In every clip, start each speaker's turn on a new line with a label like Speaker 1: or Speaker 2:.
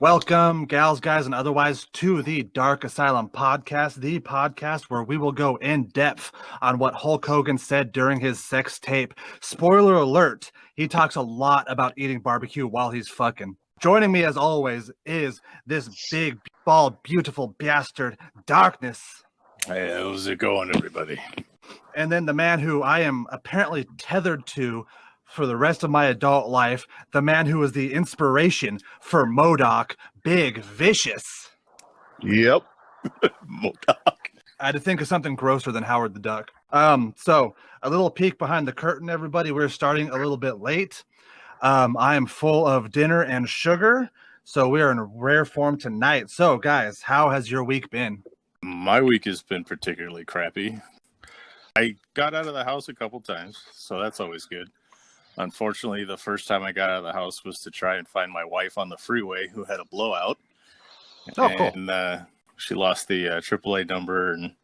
Speaker 1: Welcome, gals, guys, and otherwise, to the Dark Asylum podcast, the podcast where we will go in depth on what Hulk Hogan said during his sex tape. Spoiler alert, he talks a lot about eating barbecue while he's fucking. Joining me, as always, is this big, bald, beautiful bastard, Darkness.
Speaker 2: Hey, how's it going, everybody?
Speaker 1: And then the man who I am apparently tethered to for the rest of my adult life, the man who was the inspiration for MODOK, Big Vicious.
Speaker 3: Yep.
Speaker 2: MODOK.
Speaker 1: I had to think of something grosser than Howard the Duck. So a little peek behind the curtain, everybody. We're starting a little bit late. I am full of dinner and sugar, so we are in rare form tonight. So, guys, how has your week been?
Speaker 2: My week has been particularly crappy. I got out of the house a couple times, so that's always good. Unfortunately, the first time I got out of the house was to try and find my wife on the freeway who had a blowout.
Speaker 1: Oh, cool.
Speaker 2: And she lost the AAA number, and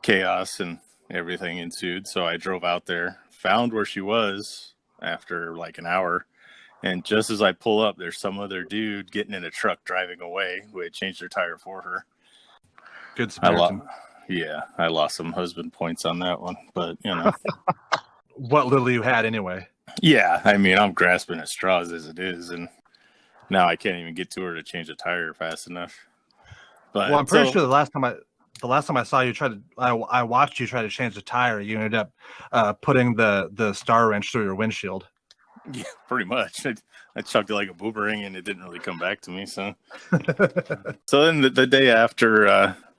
Speaker 2: chaos and everything ensued. So I drove out there, found where she was after like an hour. And just as I pull up, there's some other dude getting in a truck driving away who had changed their tire for her.
Speaker 1: Good Samaritan.
Speaker 2: I lost some husband points on that one, but you know.
Speaker 1: What little you had anyway.
Speaker 2: Yeah, I mean, I'm grasping at straws as it is, and now I can't even get to her to change a tire fast enough. But
Speaker 1: well, I'm pretty sure the last time I saw you I watched you try to change the tire. You ended up putting the star wrench through your windshield.
Speaker 2: Yeah, pretty much. I chucked it like a boomerang, and it didn't really come back to me. So, so then the day after,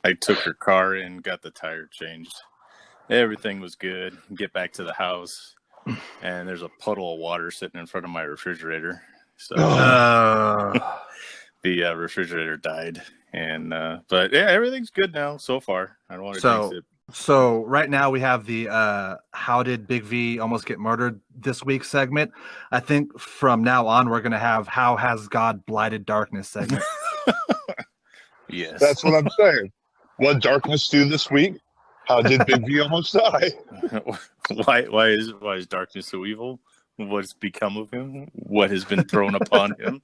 Speaker 2: I took her car and got the tire changed. Everything was good. Get back to the house, and there's a puddle of water sitting in front of my refrigerator. So the refrigerator died, and but yeah, everything's good now so far. I don't want to jinx it.
Speaker 1: So right now we have the "How did Big V almost get murdered" this week segment. I think from now on we're gonna have "How has God blighted darkness" segment.
Speaker 2: Yes,
Speaker 3: That's what I'm saying. What darkness do this week? How did Big V almost die?
Speaker 2: Why is darkness so evil? What's become of him? What has been thrown upon him?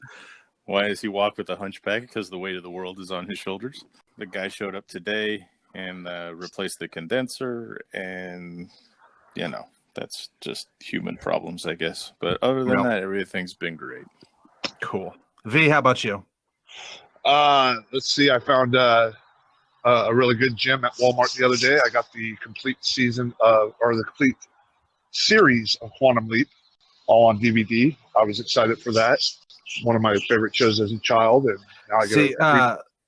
Speaker 2: Why does he walk with a hunchback? Because the weight of the world is on his shoulders. The guy showed up today and replaced the condenser, and you know, that's just human problems, I guess. But other than that, everything's been great.
Speaker 1: Cool. V, how about you?
Speaker 3: Let's see. I found a really good gem at Walmart the other day. I got the complete the complete series of Quantum Leap, all on DVD. I was excited for that. One of my favorite shows as a child, and now I get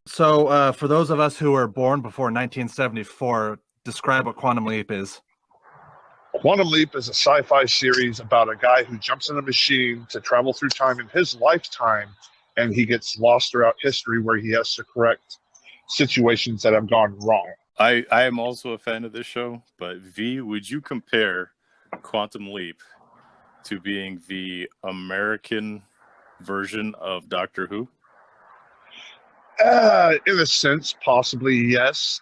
Speaker 1: So for those of us who were born before 1974, describe what Quantum Leap is.
Speaker 3: Quantum Leap is a sci-fi series about a guy who jumps in a machine to travel through time in his lifetime, and he gets lost throughout history where he has to correct situations that have gone wrong.
Speaker 2: I am also a fan of this show, but V, would you compare Quantum Leap to being the American version of Doctor Who?
Speaker 3: In a sense, possibly, yes.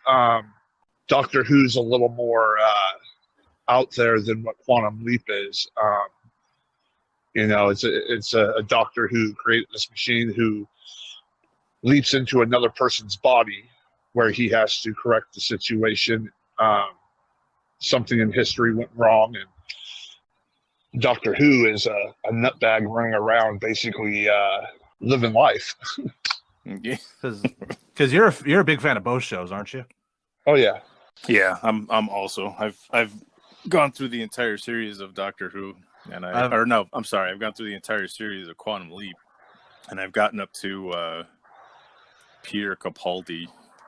Speaker 3: Doctor Who's a little more out there than what Quantum Leap is. It's a doctor who created this machine who leaps into another person's body where he has to correct the situation. Something in history went wrong, and Doctor Who is a nutbag running around basically living life.
Speaker 2: Yeah,
Speaker 1: because you're a big fan of both shows, aren't you?
Speaker 3: Oh yeah.
Speaker 2: Yeah, I'm also. I've gone through the entire series of Doctor Who, and I've gone through the entire series of Quantum Leap, and I've gotten up to Peter Capaldi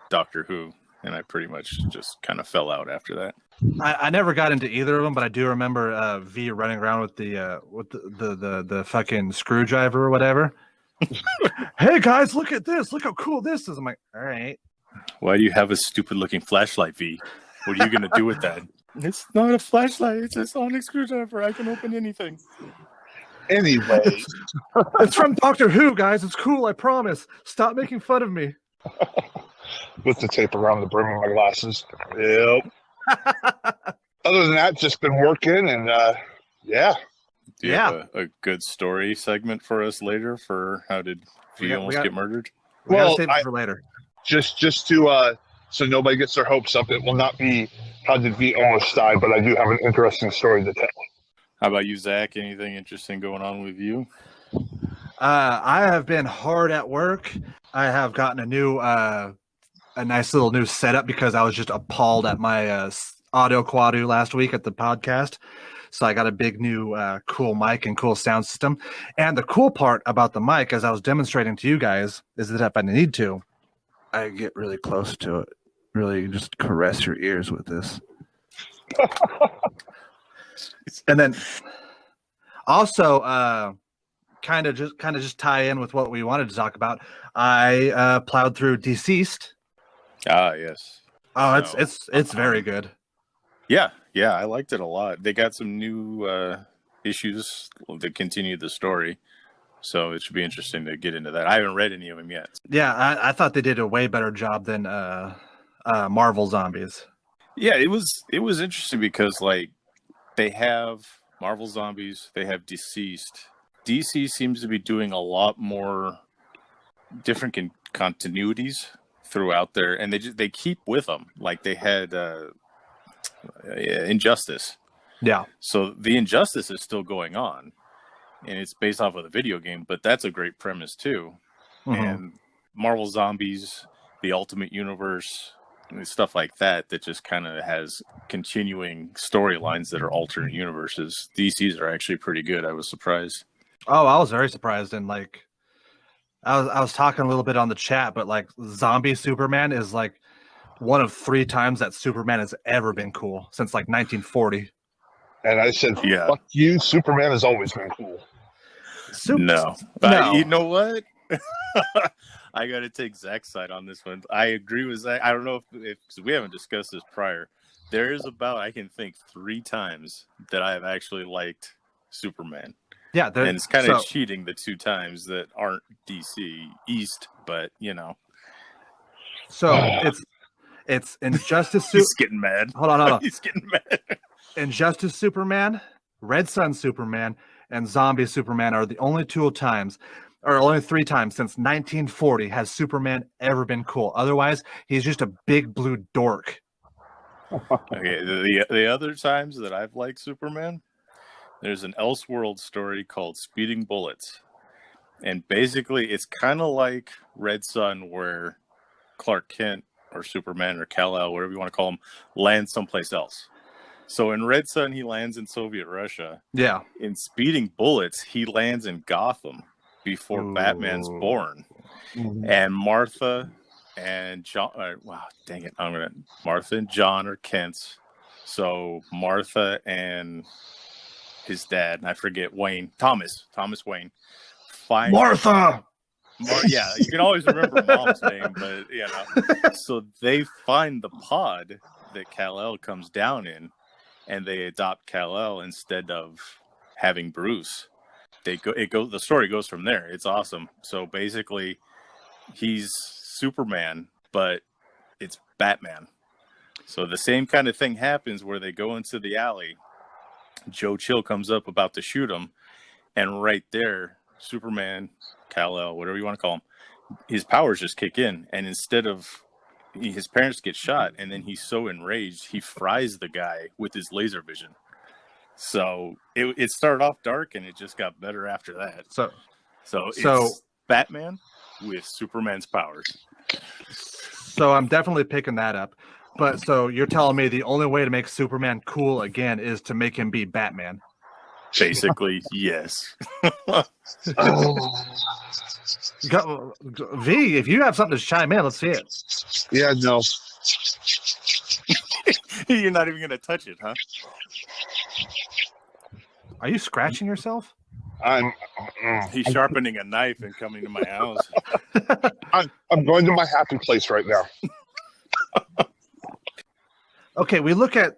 Speaker 2: Doctor Who, and I pretty much just kind of fell out after that.
Speaker 1: I never got into either of them, but I do remember V running around with the fucking screwdriver or whatever. Hey guys, look at this! Look how cool this is! I'm like, all right.
Speaker 2: Why do you have a stupid looking flashlight, V? What are you gonna do with that? It's not a flashlight. It's a sonic screwdriver. I can open anything.
Speaker 3: Anyway,
Speaker 1: it's from Doctor Who, guys. It's cool. I promise. Stop making fun of me.
Speaker 3: With the tape around the brim of my glasses. Yep. Other than that, just been working, and yeah.
Speaker 2: Do you have a good story segment for us later for how did If you almost get murdered.
Speaker 1: We gotta save it for later.
Speaker 3: Just to so nobody gets their hopes up, it will not be how did V almost die, but I do have an interesting story to tell.
Speaker 2: How about you, Zach? Anything interesting going on with you?
Speaker 1: I have been hard at work. I have gotten a nice little new setup because I was just appalled at my audio quadu last week at the podcast. So I got a big new cool mic and cool sound system. And the cool part about the mic, as I was demonstrating to you guys, is that if I need to, I get really close to it. Really just caress your ears with this. And then also kind of just tie in with what we wanted to talk about. I plowed through DCeased.
Speaker 2: Ah, yes.
Speaker 1: Oh, it's very good.
Speaker 2: Yeah, I liked it a lot. They got some new issues that continue the story, so it should be interesting to get into that. I haven't read any of them yet.
Speaker 1: Yeah, I thought they did a way better job than Marvel Zombies.
Speaker 2: Yeah, it was interesting because like they have Marvel Zombies, they have DCeased. DC seems to be doing a lot more different continuities throughout there, and they keep with them. Like they had Injustice.
Speaker 1: Yeah.
Speaker 2: So the Injustice is still going on, and it's based off of the video game, but that's a great premise too. Mm-hmm. And Marvel Zombies, the Ultimate Universe, and stuff like that just kind of has continuing storylines that are alternate universes. DCs are actually pretty good. I was surprised.
Speaker 1: Oh, I was very surprised, and like I was talking a little bit on the chat, but like Zombie Superman is like one of 3 times that Superman has ever been cool since like 1940.
Speaker 3: And I said, fuck you, Superman has always been cool.
Speaker 2: No. You know what? I got to take Zach's side on this one. I agree with Zach. I don't know if we haven't discussed this prior. There is about, I can think 3 times that I have actually liked Superman.
Speaker 1: Yeah.
Speaker 2: And it's kind of cheating the 2 times that aren't DC East, but you know.
Speaker 1: So it's Injustice.
Speaker 2: He's getting mad.
Speaker 1: Hold on.
Speaker 2: He's getting mad.
Speaker 1: Injustice Superman, Red Sun Superman, and Zombie Superman are the only 3 times since 1940 has Superman ever been cool. Otherwise, he's just a big blue dork.
Speaker 2: Okay, the other times that I've liked Superman, there's an Elseworld story called Speeding Bullets. And basically, it's kind of like Red Sun, where Clark Kent or Superman or Kal-El, whatever you want to call him, lands someplace else. So in Red Sun, he lands in Soviet Russia.
Speaker 1: Yeah.
Speaker 2: In Speeding Bullets, he lands in Gotham before Batman's born. Mm-hmm. And Martha and John, Martha and John are Kents. So Martha and his dad, and I forget Thomas Wayne.
Speaker 1: Martha!
Speaker 2: Yeah, you can always remember mom's name, but you know. So they find the pod that Kal-El comes down in, and they adopt Kal-El instead of having Bruce. The story goes from there. It's awesome. So basically, he's Superman, but it's Batman. So the same kind of thing happens where they go into the alley. Joe Chill comes up about to shoot him, and right there, Superman, Kal-El, whatever you want to call him, his powers just kick in, and instead of his parents get shot, and then he's so enraged he fries the guy with his laser vision. So it started off dark, and it just got better after that. So it's Batman with Superman's powers.
Speaker 1: So I'm definitely picking that up. But so you're telling me the only way to make Superman cool again is to make him be Batman?
Speaker 2: Basically, yes.
Speaker 1: V, if you have something to chime in, let's see it.
Speaker 3: Yeah, no.
Speaker 2: You're not even going to touch it, huh?
Speaker 1: Are you scratching yourself?
Speaker 2: He's sharpening a knife and coming to my house.
Speaker 3: I'm going to my happy place right now.
Speaker 1: Okay, we look at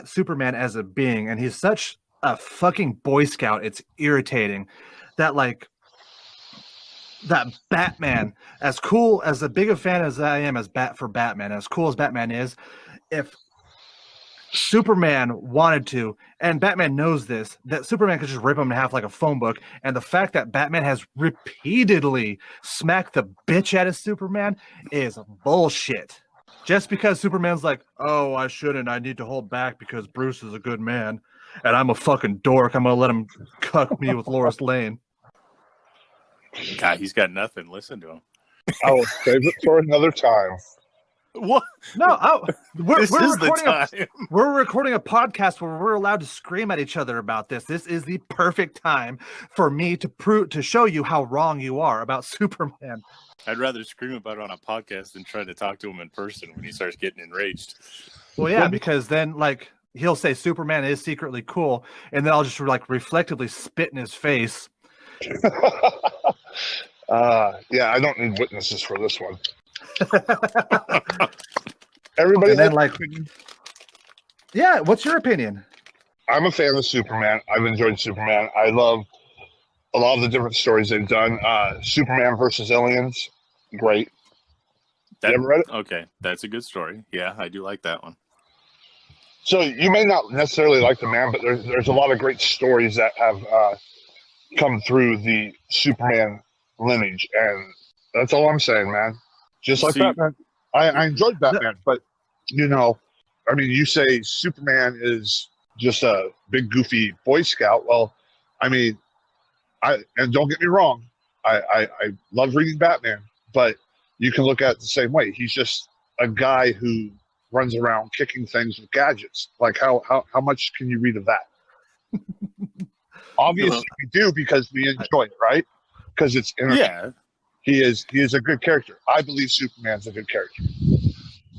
Speaker 1: Superman as a being, and he's such a fucking Boy Scout. It's irritating that that Batman, as cool as big a fan as I am for Batman, as cool as Batman is, if Superman wanted to, and Batman knows this, that Superman could just rip him in half like a phone book. And the fact that Batman has repeatedly smacked the bitch out of Superman is bullshit. Just because Superman's like, oh, I shouldn't. I need to hold back because Bruce is a good man. And I'm a fucking dork. I'm going to let him cuck me with Lois Lane.
Speaker 2: God, he's got nothing. Listen to him.
Speaker 3: I will save it for another time.
Speaker 2: What?
Speaker 1: No, we're recording a podcast where we're allowed to scream at each other about this. This is the perfect time for me to show you how wrong you are about Superman.
Speaker 2: I'd rather scream about it on a podcast than try to talk to him in person when he starts getting enraged.
Speaker 1: Well, yeah, because then like he'll say Superman is secretly cool, and then I'll just like reflectively spit in his face.
Speaker 3: Yeah, I don't need witnesses for this one. Everybody,
Speaker 1: and then like, yeah, what's your opinion?
Speaker 3: I'm a fan of Superman. I've enjoyed Superman. I love a lot of the different stories they've done. Superman versus Aliens, great. You ever read it?
Speaker 2: Okay, that's a good story. Yeah, I do like that one.
Speaker 3: So you may not necessarily like the man, but there's a lot of great stories that have come through the Superman lineage, and that's all I'm saying, man. Just like Batman. I enjoyed Batman, but I mean, you say Superman is just a big goofy Boy Scout. Well, I mean, and don't get me wrong, I love reading Batman, but you can look at it the same way. He's just a guy who runs around kicking things with gadgets. Like how much can you read of that? Obviously, we do because we enjoy it, right? Because it's
Speaker 2: yeah.
Speaker 3: He is a good character. I believe Superman's a good character.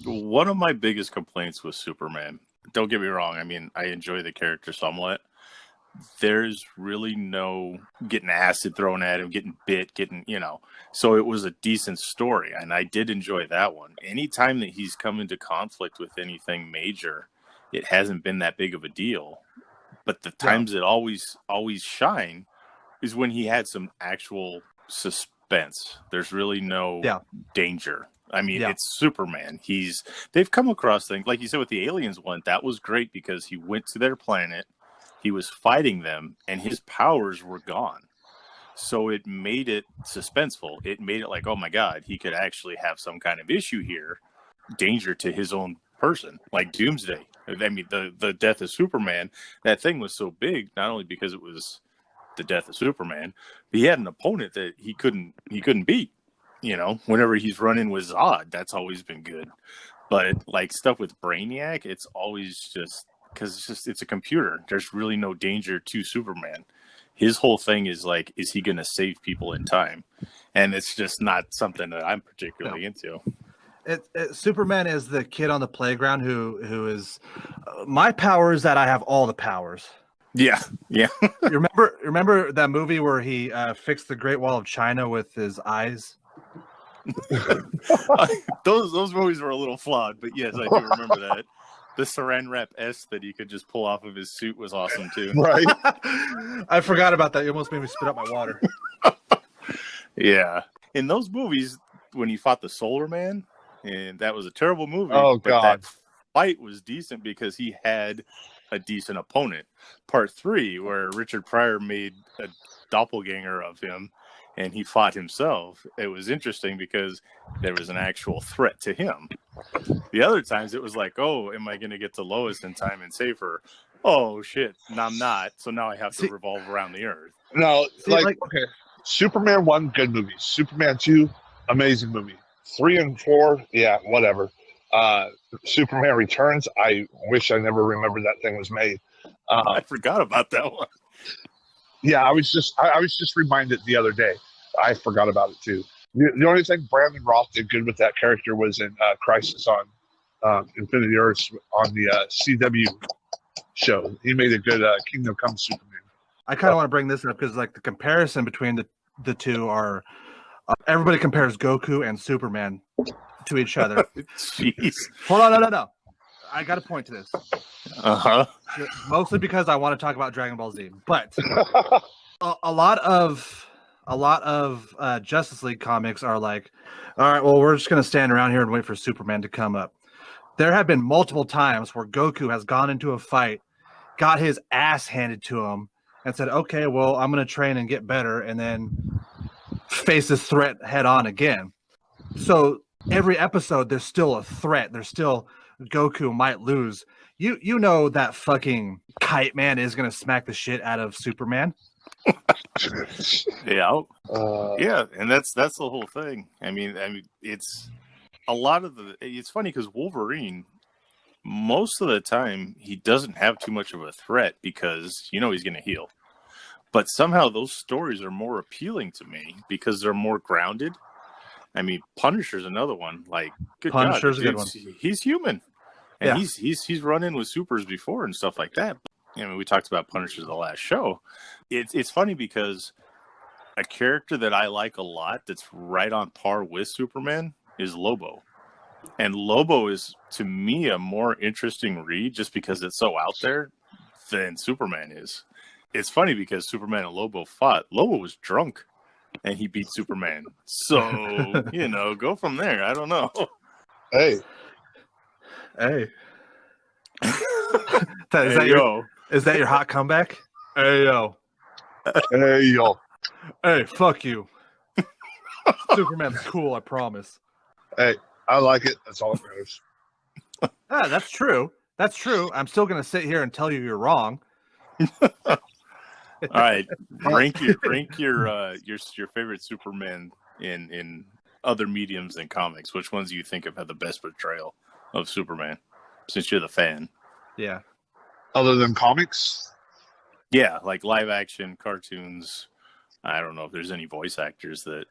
Speaker 2: One of my biggest complaints with Superman, don't get me wrong, I mean, I enjoy the character somewhat. There's really no getting acid thrown at him, getting bit, so it was a decent story, and I did enjoy that one. Anytime that he's come into conflict with anything major, it hasn't been that big of a deal. But the times it always shine is when he had some actual suspense. There's really no danger. I mean, it's Superman. They've come across things, like you said with the aliens one, that was great because he went to their planet, he was fighting them, and his powers were gone. So it made it suspenseful. It made it like, oh my God, he could actually have some kind of issue here, danger to his own person, like Doomsday. I mean, the death of Superman, that thing was so big, not only because it was the death of Superman, but he had an opponent that he couldn't beat. Whenever he's running with Zod, that's always been good. But like stuff with Brainiac, it's always just because it's a computer. There's really no danger to Superman. His whole thing is like, is he going to save people in time? And it's just not something that I'm particularly into.
Speaker 1: Superman is the kid on the playground who is my power is that I have all the powers.
Speaker 2: Yeah.
Speaker 1: You remember that movie where he fixed the Great Wall of China with his eyes?
Speaker 2: Those movies were a little flawed, but yes, I do remember that. The Saran Wrap S that he could just pull off of his suit was awesome too.
Speaker 3: Right.
Speaker 1: I forgot about that. You almost made me spit out my water.
Speaker 2: Yeah. In those movies, when he fought the Solar Man, and that was a terrible movie.
Speaker 3: Oh, God.
Speaker 2: That fight was decent because he had a decent opponent. Part 3, where Richard Pryor made a doppelganger of him and he fought himself, it was interesting because there was an actual threat to him. The other times it was like, oh, am I going to get to Lois in time and save her? Oh, shit, no, I'm not. So now I have to revolve around the Earth.
Speaker 3: No, okay. Superman 1, good movie. Superman 2, amazing movie. 3 and 4, yeah, whatever. Superman Returns, I wish I never remembered that thing was made.
Speaker 2: I forgot about that one.
Speaker 3: Yeah, I was just reminded the other day. I forgot about it too. The only thing Brandon Roth did good with that character was in Crisis on Infinity Earths on the CW show. He made a good Kingdom Come Superman.
Speaker 1: I kind of want to bring this up because like the comparison between the two are everybody compares Goku and Superman to each other.
Speaker 2: Jeez.
Speaker 1: Hold on, no. I got a point to this. Mostly because I want to talk about Dragon Ball Z, but a lot of Justice League comics are like, all right, well, we're just going to stand around here and wait for Superman to come up. There have been multiple times where Goku has gone into a fight, got his ass handed to him, and said, okay, well, I'm going to train and get better, and then face this threat head on again. So every episode, there's still a threat. There's still Goku might lose. You know that fucking Kite Man is going to smack the shit out of Superman.
Speaker 2: Yeah. Yeah, and that's the whole thing. I mean, it's a lot of it's funny because Wolverine, most of the time, he doesn't have too much of a threat because he's going to heal. But somehow those stories are more appealing to me because they're more grounded. I mean, Punisher's another one. Like, good
Speaker 1: Punisher's
Speaker 2: God,
Speaker 1: a good one.
Speaker 2: He's human, and
Speaker 1: Yeah.
Speaker 2: he's run in with supers before and stuff like that. I mean, we talked about Punisher the last show. It's funny because a character that I like a lot that's right on par with Superman is Lobo. And Lobo is, to me, a more interesting read just because it's so out there than Superman is. It's funny because Superman and Lobo fought. Lobo was drunk, and he beat Superman. So, go from there. I don't know.
Speaker 3: Hey.
Speaker 1: Is that your hot comeback? Hey, yo.
Speaker 3: Hey, yo.
Speaker 1: Hey, fuck you. Superman's cool, I promise.
Speaker 3: Hey, I like it. That's all it matters.
Speaker 1: That's true. That's true. I'm still going to sit here and tell you you're wrong.
Speaker 2: All right, rank your favorite Superman in other mediums than comics. Which ones do you think have had the best portrayal of Superman? Since you're the fan.
Speaker 1: Yeah.
Speaker 3: Other than comics?
Speaker 2: Yeah, like live action, cartoons. I don't know if there's any voice actors that,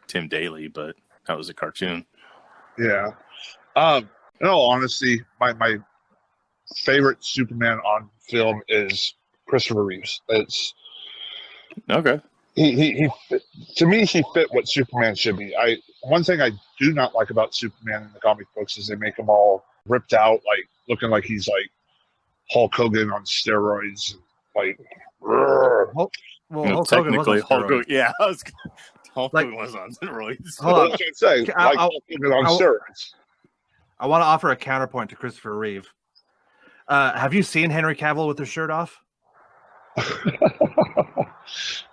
Speaker 2: Tim Daly, but that was a cartoon.
Speaker 3: Yeah. In all honesty, my favorite Superman on film is Christopher Reeves. It's
Speaker 2: okay.
Speaker 3: He to me, he fit what Superman should be. One thing I do not like about Superman in the comic books is they make him all ripped out, like looking like he's like Hulk Hogan on steroids, like.
Speaker 1: Well, Hulk Hogan was on
Speaker 2: Hulk Hogan.
Speaker 1: steroids.
Speaker 2: Yeah, Hulk Hogan was on steroids.
Speaker 1: Hold on.
Speaker 3: I can't say like Hulk Hogan on steroids.
Speaker 1: I want to offer a counterpoint to Christopher Reeve. Have you seen Henry Cavill with his shirt off?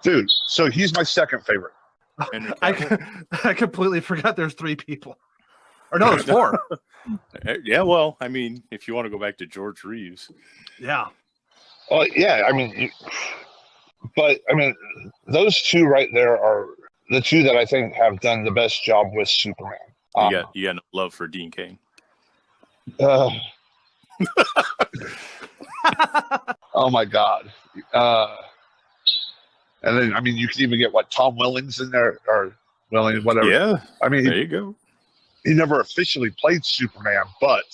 Speaker 3: Dude, so he's my second favorite.
Speaker 1: I completely forgot there's 3 people. Or no, there's 4.
Speaker 2: Yeah, well, I mean, if you want to go back to George Reeves.
Speaker 3: Yeah. Well, yeah, I mean, but I mean, those 2 right there are the 2 that I think have done the best job with Superman.
Speaker 2: You got no love for Dean Cain.
Speaker 3: Oh my God. And then, I mean, you could even get Tom Wellings in there, or Welling, whatever.
Speaker 2: Yeah.
Speaker 3: I mean,
Speaker 2: there you go.
Speaker 3: He never officially played Superman, but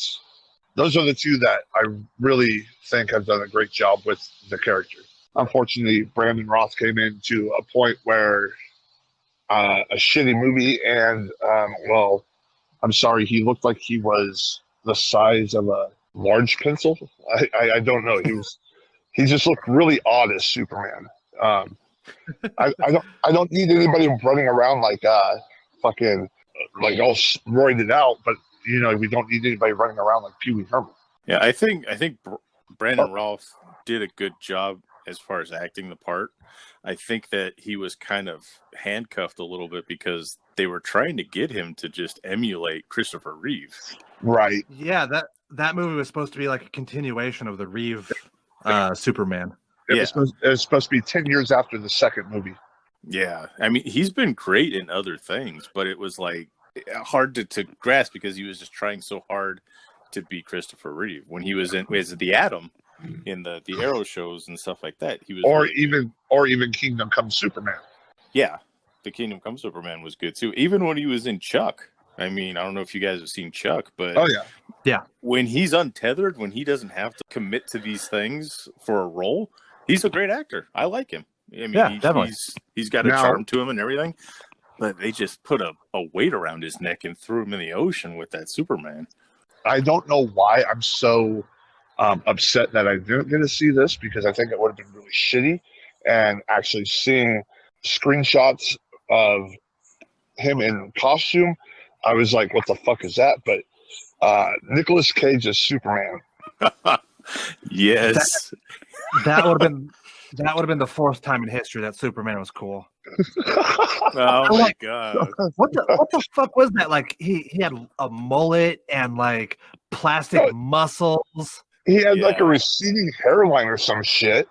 Speaker 3: those are the 2 that I really think have done a great job with the character. Unfortunately, Brandon Roth came in to a point where a shitty movie, and well, I'm sorry, he looked like he was the size of a large pencil. I don't know. He just looked really odd as Superman. I don't need anybody running around like fucking like all roided out, but we don't need anybody running around like Pee Wee Herman.
Speaker 2: Yeah, I think Brandon Routh did a good job as far as acting the part. I think that he was kind of handcuffed a little bit because they were trying to get him to just emulate Christopher Reeve.
Speaker 3: Right.
Speaker 1: Yeah, that movie was supposed to be like a continuation of the Reeve Superman.
Speaker 3: It was supposed to be 10 years after the second movie.
Speaker 2: Yeah. I mean, he's been great in other things, but it was like hard to grasp because he was just trying so hard to be Christopher Reeve. When he was as the Atom in the Arrow shows and stuff like that, he was
Speaker 3: even Kingdom Come Superman.
Speaker 2: Yeah. The Kingdom Come Superman was good too. Even when he was in Chuck. I mean, I don't know if you guys have seen Chuck, but
Speaker 1: yeah.
Speaker 2: When he's untethered, when he doesn't have to commit to these things for a role, he's a great actor. I like him. I mean,
Speaker 1: definitely.
Speaker 2: He's got a charm to him and everything, but they just put a weight around his neck and threw him in the ocean with that Superman.
Speaker 3: I don't know why I'm so upset that I didn't get to see this, because I think it would have been really shitty. And actually seeing screenshots of him in costume, I was like, what the fuck is that? But Nicolas Cage as Superman.
Speaker 2: Yes.
Speaker 1: That would have been the fourth time in history that Superman was cool.
Speaker 2: Oh my god.
Speaker 1: What the fuck was that? Like he had a mullet and like plastic muscles.
Speaker 3: He had like a
Speaker 2: Yeah.
Speaker 3: receding hairline or some shit.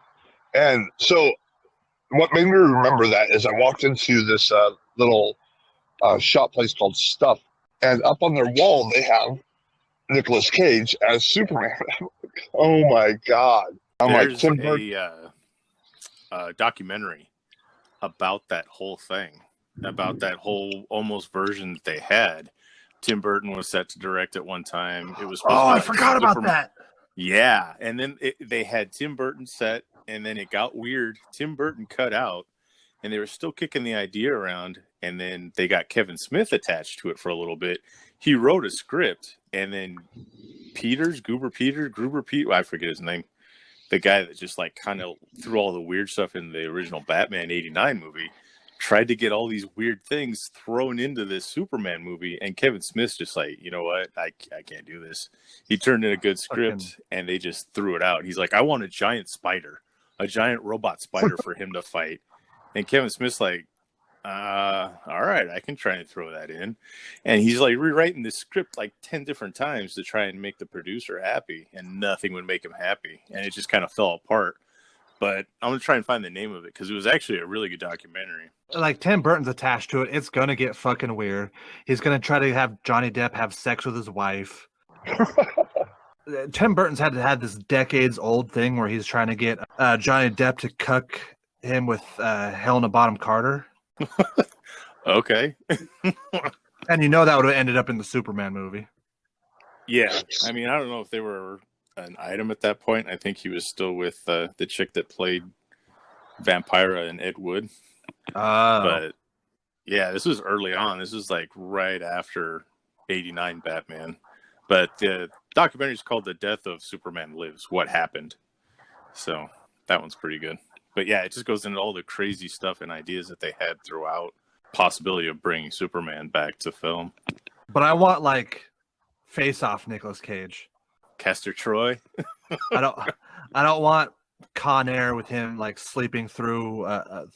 Speaker 3: And so what made me remember that is I walked into this little shop place called Stuff, and up on their wall they have Nicolas Cage as Superman. Oh my god! I'm like,
Speaker 2: There's
Speaker 3: Tim Burton.
Speaker 2: a documentary about that whole thing, about that whole almost version that they had. Tim Burton was set to direct at one time. It was supposed to be
Speaker 1: I
Speaker 2: like
Speaker 1: forgot about that.
Speaker 2: Yeah, and then they had Tim Burton set, and then it got weird. Tim Burton cut out, and they were still kicking the idea around, and then they got Kevin Smith attached to it for a little bit. He wrote a script, and then Gruber Peters, I forget his name, the guy that just like kind of threw all the weird stuff in the original Batman '89 movie, tried to get all these weird things thrown into this Superman movie, and Kevin Smith's just like, you know what, I can't do this. He turned in a good script, and they just threw it out. He's like, I want a giant robot spider for him to fight. And Kevin Smith's like, all right, I can try and throw that in. And he's like rewriting this script like 10 different times to try and make the producer happy, and nothing would make him happy. And it just kind of fell apart. But I'm going to try and find the name of it because it was actually a really good documentary.
Speaker 1: Like Tim Burton's attached to it. It's going to get fucking weird. He's going to try to have Johnny Depp have sex with his wife. Tim Burton's had this decades old thing where he's trying to get Johnny Depp to cuck him with Helena Bonham Carter.
Speaker 2: Okay.
Speaker 1: And you know that would have ended up in the Superman movie.
Speaker 2: Yeah. I mean, I don't know if they were an item at that point. I think he was still with the chick that played Vampira and Ed Wood. But yeah, this was early on. This was like right after '89 Batman. But the documentary is called The Death of Superman Lives, What Happened. So that one's pretty good. But yeah, it just goes into all the crazy stuff and ideas that they had throughout. Possibility of bringing Superman back to film.
Speaker 1: But I want like face-off Nicolas Cage.
Speaker 2: Castor Troy.
Speaker 1: I don't want Con Air with him like sleeping through a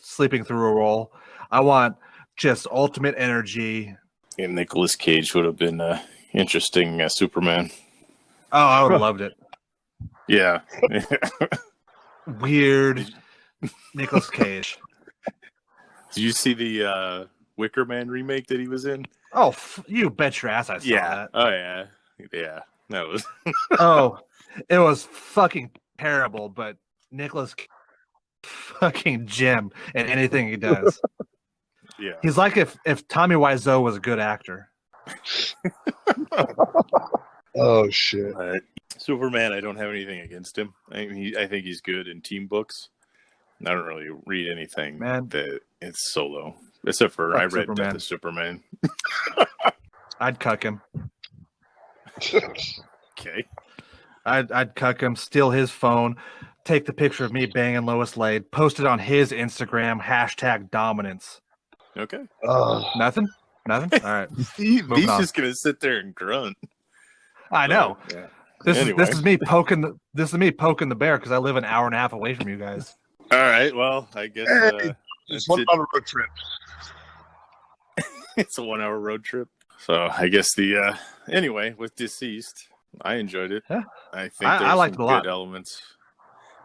Speaker 1: role. I want just ultimate energy.
Speaker 2: And Nicolas Cage would have been interesting Superman.
Speaker 1: Oh, I would have loved it.
Speaker 2: Yeah.
Speaker 1: Weird Nicolas Cage.
Speaker 2: Did you see the Wicker Man remake that he was in?
Speaker 1: Oh, you bet your ass I saw that.
Speaker 2: Oh, yeah. Yeah. That was...
Speaker 1: Oh, it was fucking terrible, but Nicolas Cage, fucking gem in anything he does.
Speaker 2: Yeah.
Speaker 1: He's like if Tommy Wiseau was a good actor.
Speaker 3: Oh, shit.
Speaker 2: Superman, I don't have anything against him. I think he's good in team books. I don't really read anything that it's solo, except for I read Death of Superman.
Speaker 1: I'd cuck him.
Speaker 2: Okay.
Speaker 1: I'd cuck him, steal his phone, take the picture of me banging Lois Lane, post it on his Instagram, #dominance.
Speaker 2: Okay.
Speaker 1: Nothing? All right.
Speaker 2: He's just gonna sit there and grunt.
Speaker 1: I know.
Speaker 2: Yeah.
Speaker 1: This is me poking the bear because I live an hour and a half away from you guys.
Speaker 2: All right. Well, I guess
Speaker 3: it's 1 hour road trip.
Speaker 2: It's a 1 hour road trip. So I guess anyway, with DCeased, I enjoyed it.
Speaker 1: Yeah.
Speaker 2: I think there's
Speaker 1: I liked
Speaker 2: some
Speaker 1: it a lot.
Speaker 2: good elements.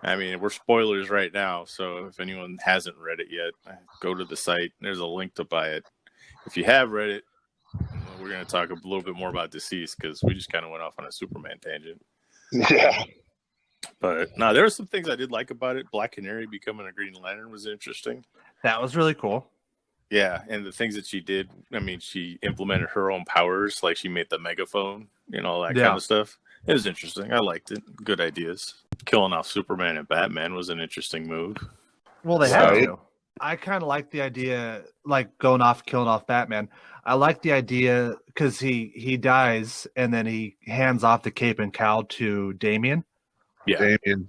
Speaker 2: I mean, we're spoilers right now, so if anyone hasn't read it yet, go to the site. There's a link to buy it. If you have read it, we're going to talk a little bit more about DCeased because we just kind of went off on a Superman tangent.
Speaker 3: Yeah.
Speaker 2: But no, there were some things I did like about it. Black Canary becoming a Green Lantern was interesting.
Speaker 1: That was really cool.
Speaker 2: Yeah, and the things that she did, I mean, she implemented her own powers, like she made the megaphone and all that kind of stuff. It was interesting. I liked it. Good ideas. Killing off Superman and Batman was an interesting move.
Speaker 1: Well, they had to. I kind of like the idea, like killing off Batman. I like the idea because he dies and then he hands off the cape and cowl to Damian.
Speaker 2: Yeah.
Speaker 3: Damian.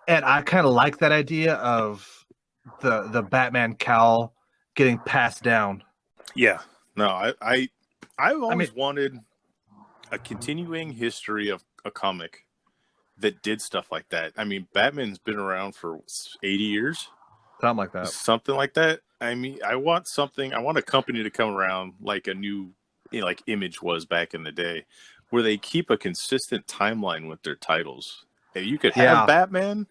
Speaker 1: And I kind of like that idea of the Batman cowl getting passed down.
Speaker 2: Yeah. No, I've always wanted a continuing history of a comic that did stuff like that. I mean, Batman's been around for 80 years.
Speaker 1: Something like that.
Speaker 2: Something like that. I mean, I want a company to come around like a new, like Image was back in the day, where they keep a consistent timeline with their titles. And you could have Batman,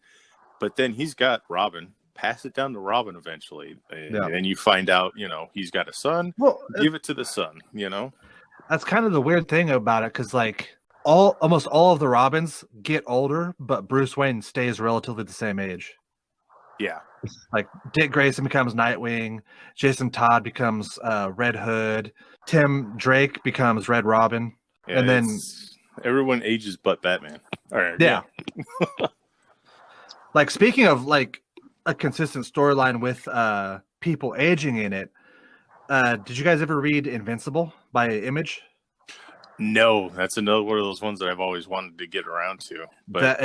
Speaker 2: but then he's got Robin. Pass it down to Robin eventually. And then you find out, he's got a son. Well, give it to the son,
Speaker 1: That's kind of the weird thing about it, because like almost all of the Robins get older, but Bruce Wayne stays relatively the same age.
Speaker 2: Yeah.
Speaker 1: Like Dick Grayson becomes Nightwing, Jason Todd becomes Red Hood, Tim Drake becomes Red Robin, and then
Speaker 2: everyone ages but Batman. All right.
Speaker 1: Yeah. Like speaking of like a consistent storyline with people aging in it, did you guys ever read Invincible by Image?
Speaker 2: No, that's another one of those ones that I've always wanted to get around to. But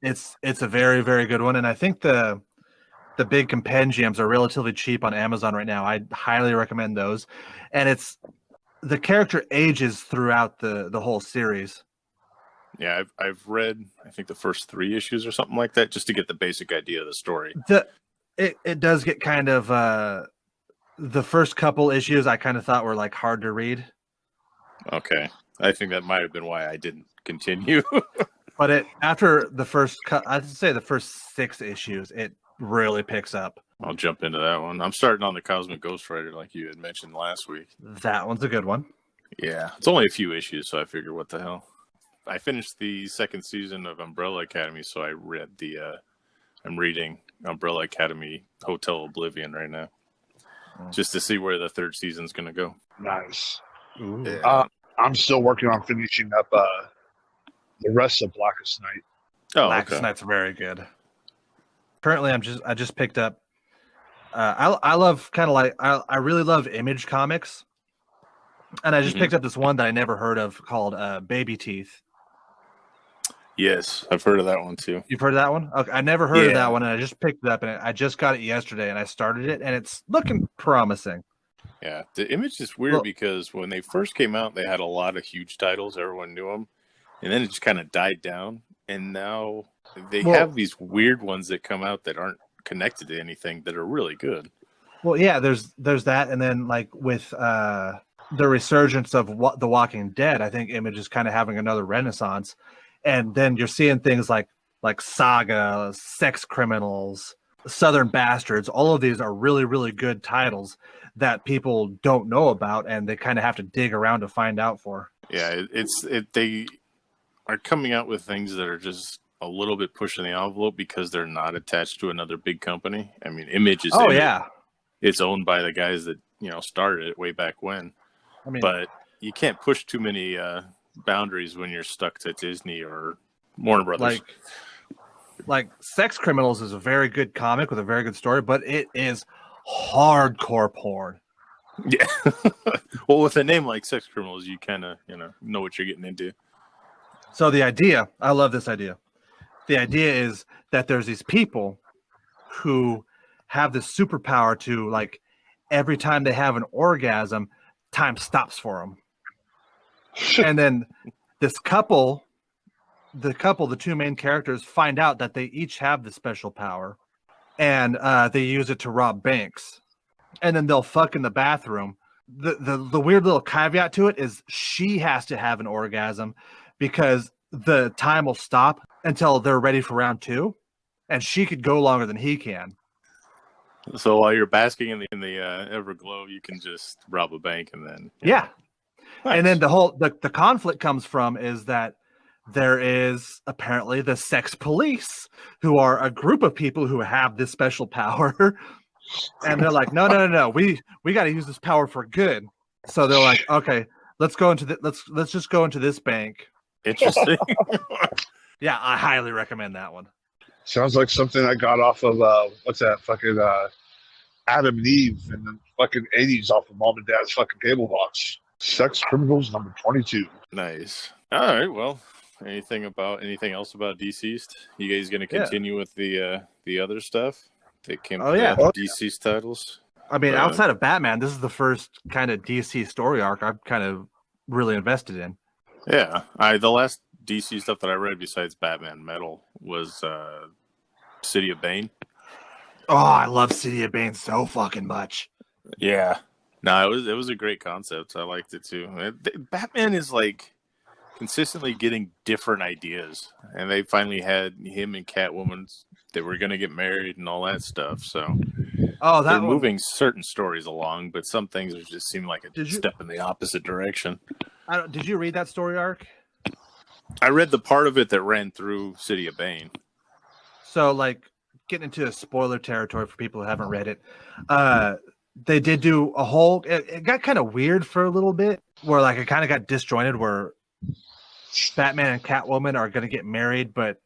Speaker 1: it's a very, very good one, and I think the big compendiums are relatively cheap on Amazon right now. I highly recommend those. And it's the character ages throughout the whole series.
Speaker 2: Yeah, I've read, I think, the first 3 issues or something like that, just to get the basic idea of the story.
Speaker 1: It does get kind of the first couple issues I kind of thought were like hard to read.
Speaker 2: Okay. I think that might have been why I didn't continue.
Speaker 1: But after the first I'd say the first 6 issues, it really picks up.
Speaker 2: I'll jump into that one. I'm starting on the Cosmic Ghost Rider like you had mentioned last week.
Speaker 1: That one's a good one.
Speaker 2: Yeah. It's only a few issues, so I figured, what the hell. I finished the 2nd season of Umbrella Academy, so I read I'm reading Umbrella Academy Hotel Oblivion right now. Just to see where the 3rd season's going to go.
Speaker 3: Nice.
Speaker 2: Yeah.
Speaker 3: I'm still working on finishing up the rest of Blackest Night.
Speaker 1: Blackest Night's very good. Currently, I just picked up. I love kind of like I really love Image comics, and I just picked up this one that I never heard of called Baby Teeth.
Speaker 2: Yes, I've heard of that one too.
Speaker 1: You've heard of that one? Okay, I never heard of that one, and I just picked it up, and I just got it yesterday, and I started it, and it's looking promising.
Speaker 2: Yeah, the Image is weird because when they first came out, they had a lot of huge titles. Everyone knew them, and then it just kind of died down, and now they have these weird ones that come out that aren't connected to anything that are really good.
Speaker 1: Well, yeah, there's that, and then like with the resurgence of The Walking Dead, I think Image is kind of having another renaissance, and then you're seeing things like Saga, Sex Criminals, Southern Bastards. All of these are really, really good titles that people don't know about, and they kind of have to dig around to find out for.
Speaker 2: Yeah, they are coming out with things that are just a little bit pushing the envelope because they're not attached to another big company. I mean, Image is it's owned by the guys that started it way back when. I mean, but you can't push too many boundaries when you're stuck to Disney or Warner Brothers.
Speaker 1: Like Sex Criminals is a very good comic with a very good story, but it is hardcore porn.
Speaker 2: Yeah. Well, with a name like Sex Criminals, you kind of know what you're getting into.
Speaker 1: So the idea, I love this idea. The idea is that there's these people who have this superpower to, like, every time they have an orgasm, time stops for them. And then this couple, the 2 main characters, find out that they each have this special power, and they use it to rob banks. And then they'll fuck in the bathroom. The weird little caveat to it is she has to have an orgasm because the time will stop until they're ready for round 2, and she could go longer than he can.
Speaker 2: So while you're basking in the Everglow, you can just rob a bank, and then
Speaker 1: Nice. And then the conflict comes from is that there is apparently the sex police, who are a group of people who have this special power, and they're like, no, we got to use this power for good. So they're like, okay, let's just go into this bank.
Speaker 2: Interesting.
Speaker 1: Yeah, I highly recommend that one.
Speaker 3: Sounds like something I got off of what's that fucking Adam and Eve in the fucking 80s off of Mom and Dad's fucking cable box. Sex Criminals number 22.
Speaker 2: Nice. All right. Well, anything else about DCeased? You guys going to continue with the other stuff that came out of DCeased titles?
Speaker 1: I mean, outside of Batman, this is the first kind of DC story arc I've kind of really invested in.
Speaker 2: Yeah, the last DC stuff that I read besides Batman Metal was City of Bane.
Speaker 1: Oh, I love City of Bane so fucking much.
Speaker 2: Yeah, no, it was a great concept. I liked it too. Batman is like consistently getting different ideas, and they finally had him and Catwoman. They were going to get married and all that stuff. So
Speaker 1: Oh,
Speaker 2: they're
Speaker 1: that one.
Speaker 2: moving certain stories along, but some things just seem like a step in the opposite direction.
Speaker 1: Did you read that story arc?
Speaker 2: I read the part of it that ran through City of Bane.
Speaker 1: So, like, getting into a spoiler territory for people who haven't read it, they did do a whole. It got kind of weird for a little bit, where like it kind of got disjointed, where Batman and Catwoman are going to get married, but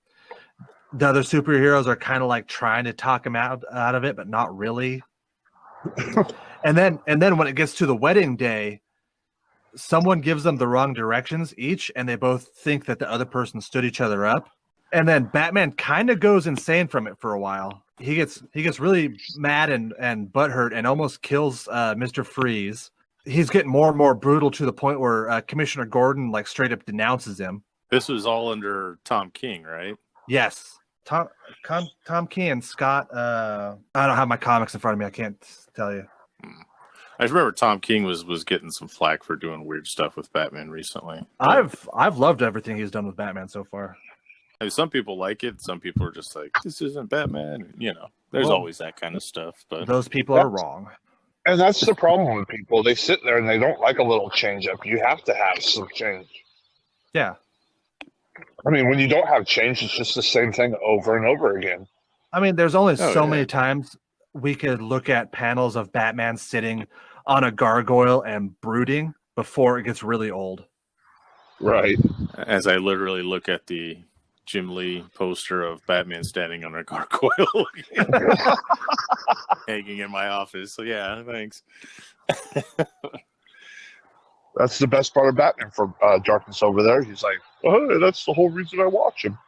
Speaker 1: the other superheroes are kind of like trying to talk him out of it, but not really. and then when it gets to the wedding day, someone gives them the wrong directions each, and they both think that the other person stood each other up. And then Batman kind of goes insane from it for a while. He gets really mad and butthurt and almost kills Mr. Freeze. He's getting more and more brutal to the point where Commissioner Gordon like straight up denounces him.
Speaker 2: This was all under Tom King, right?
Speaker 1: Yes. Tom King and Scott. I don't have my comics in front of me. I can't tell you.
Speaker 2: I just remember Tom King was getting some flack for doing weird stuff with Batman recently.
Speaker 1: I've loved everything he's done with Batman so far.
Speaker 2: I mean, some people like it. Some people are just like, this isn't Batman. You know, there's always that kind of stuff. But
Speaker 1: those people are wrong.
Speaker 3: And that's the problem with people. They sit there and they don't like a little change up. You have to have some change.
Speaker 1: Yeah.
Speaker 3: I mean, when you don't have change, it's just the same thing over and over again.
Speaker 1: I mean, there's only many times we could look at panels of Batman sitting on a gargoyle and brooding before it gets really old.
Speaker 3: Right.
Speaker 2: As I literally look at the Jim Lee poster of Batman standing on a gargoyle hanging in my office. So yeah, thanks.
Speaker 3: That's the best part of Batman for Darkness over there. He's like, oh, that's the whole reason I watch him.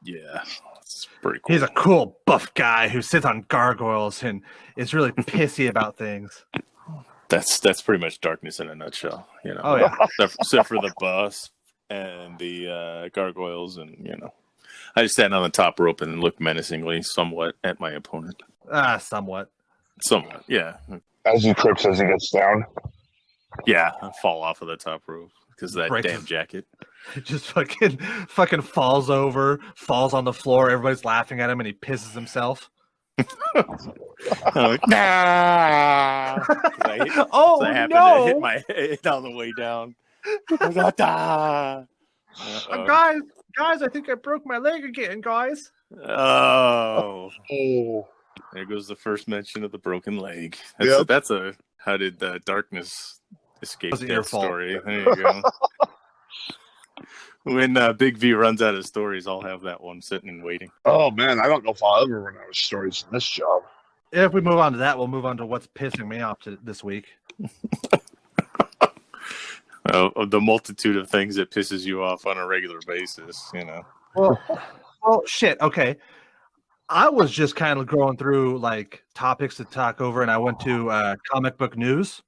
Speaker 2: Yeah, it's pretty cool.
Speaker 1: He's a cool buff guy who sits on gargoyles and is really pissy about things.
Speaker 2: That's pretty much Darkness in a nutshell, you know.
Speaker 1: Oh yeah,
Speaker 2: except for the bus and the gargoyles, and you know, I just stand on the top rope and look menacingly, somewhat, at my opponent.
Speaker 1: Somewhat,
Speaker 2: yeah.
Speaker 3: As he trips as he gets down.
Speaker 2: Yeah, I fall off of the top rope because of that damn jacket.
Speaker 1: Just fucking falls over, falls on the floor. Everybody's laughing at him, and he pisses himself.
Speaker 2: Like, nah! I happened to hit my head on the way down.
Speaker 1: Guys, I think I broke my leg again, guys.
Speaker 2: Oh, there goes the first mention of the broken leg. That's a how did Darkness escape death story? There you go. When Big V runs out of stories, I'll have that one sitting and waiting.
Speaker 3: Oh man, I don't know if I'll ever run out of stories in this job.
Speaker 1: If we move on to that, we'll move on to what's pissing me off this week.
Speaker 2: Of the multitude of things that pisses you off on a regular basis, you know.
Speaker 1: Well, shit. Okay, I was just kind of going through like topics to talk over, and I went to comic book news.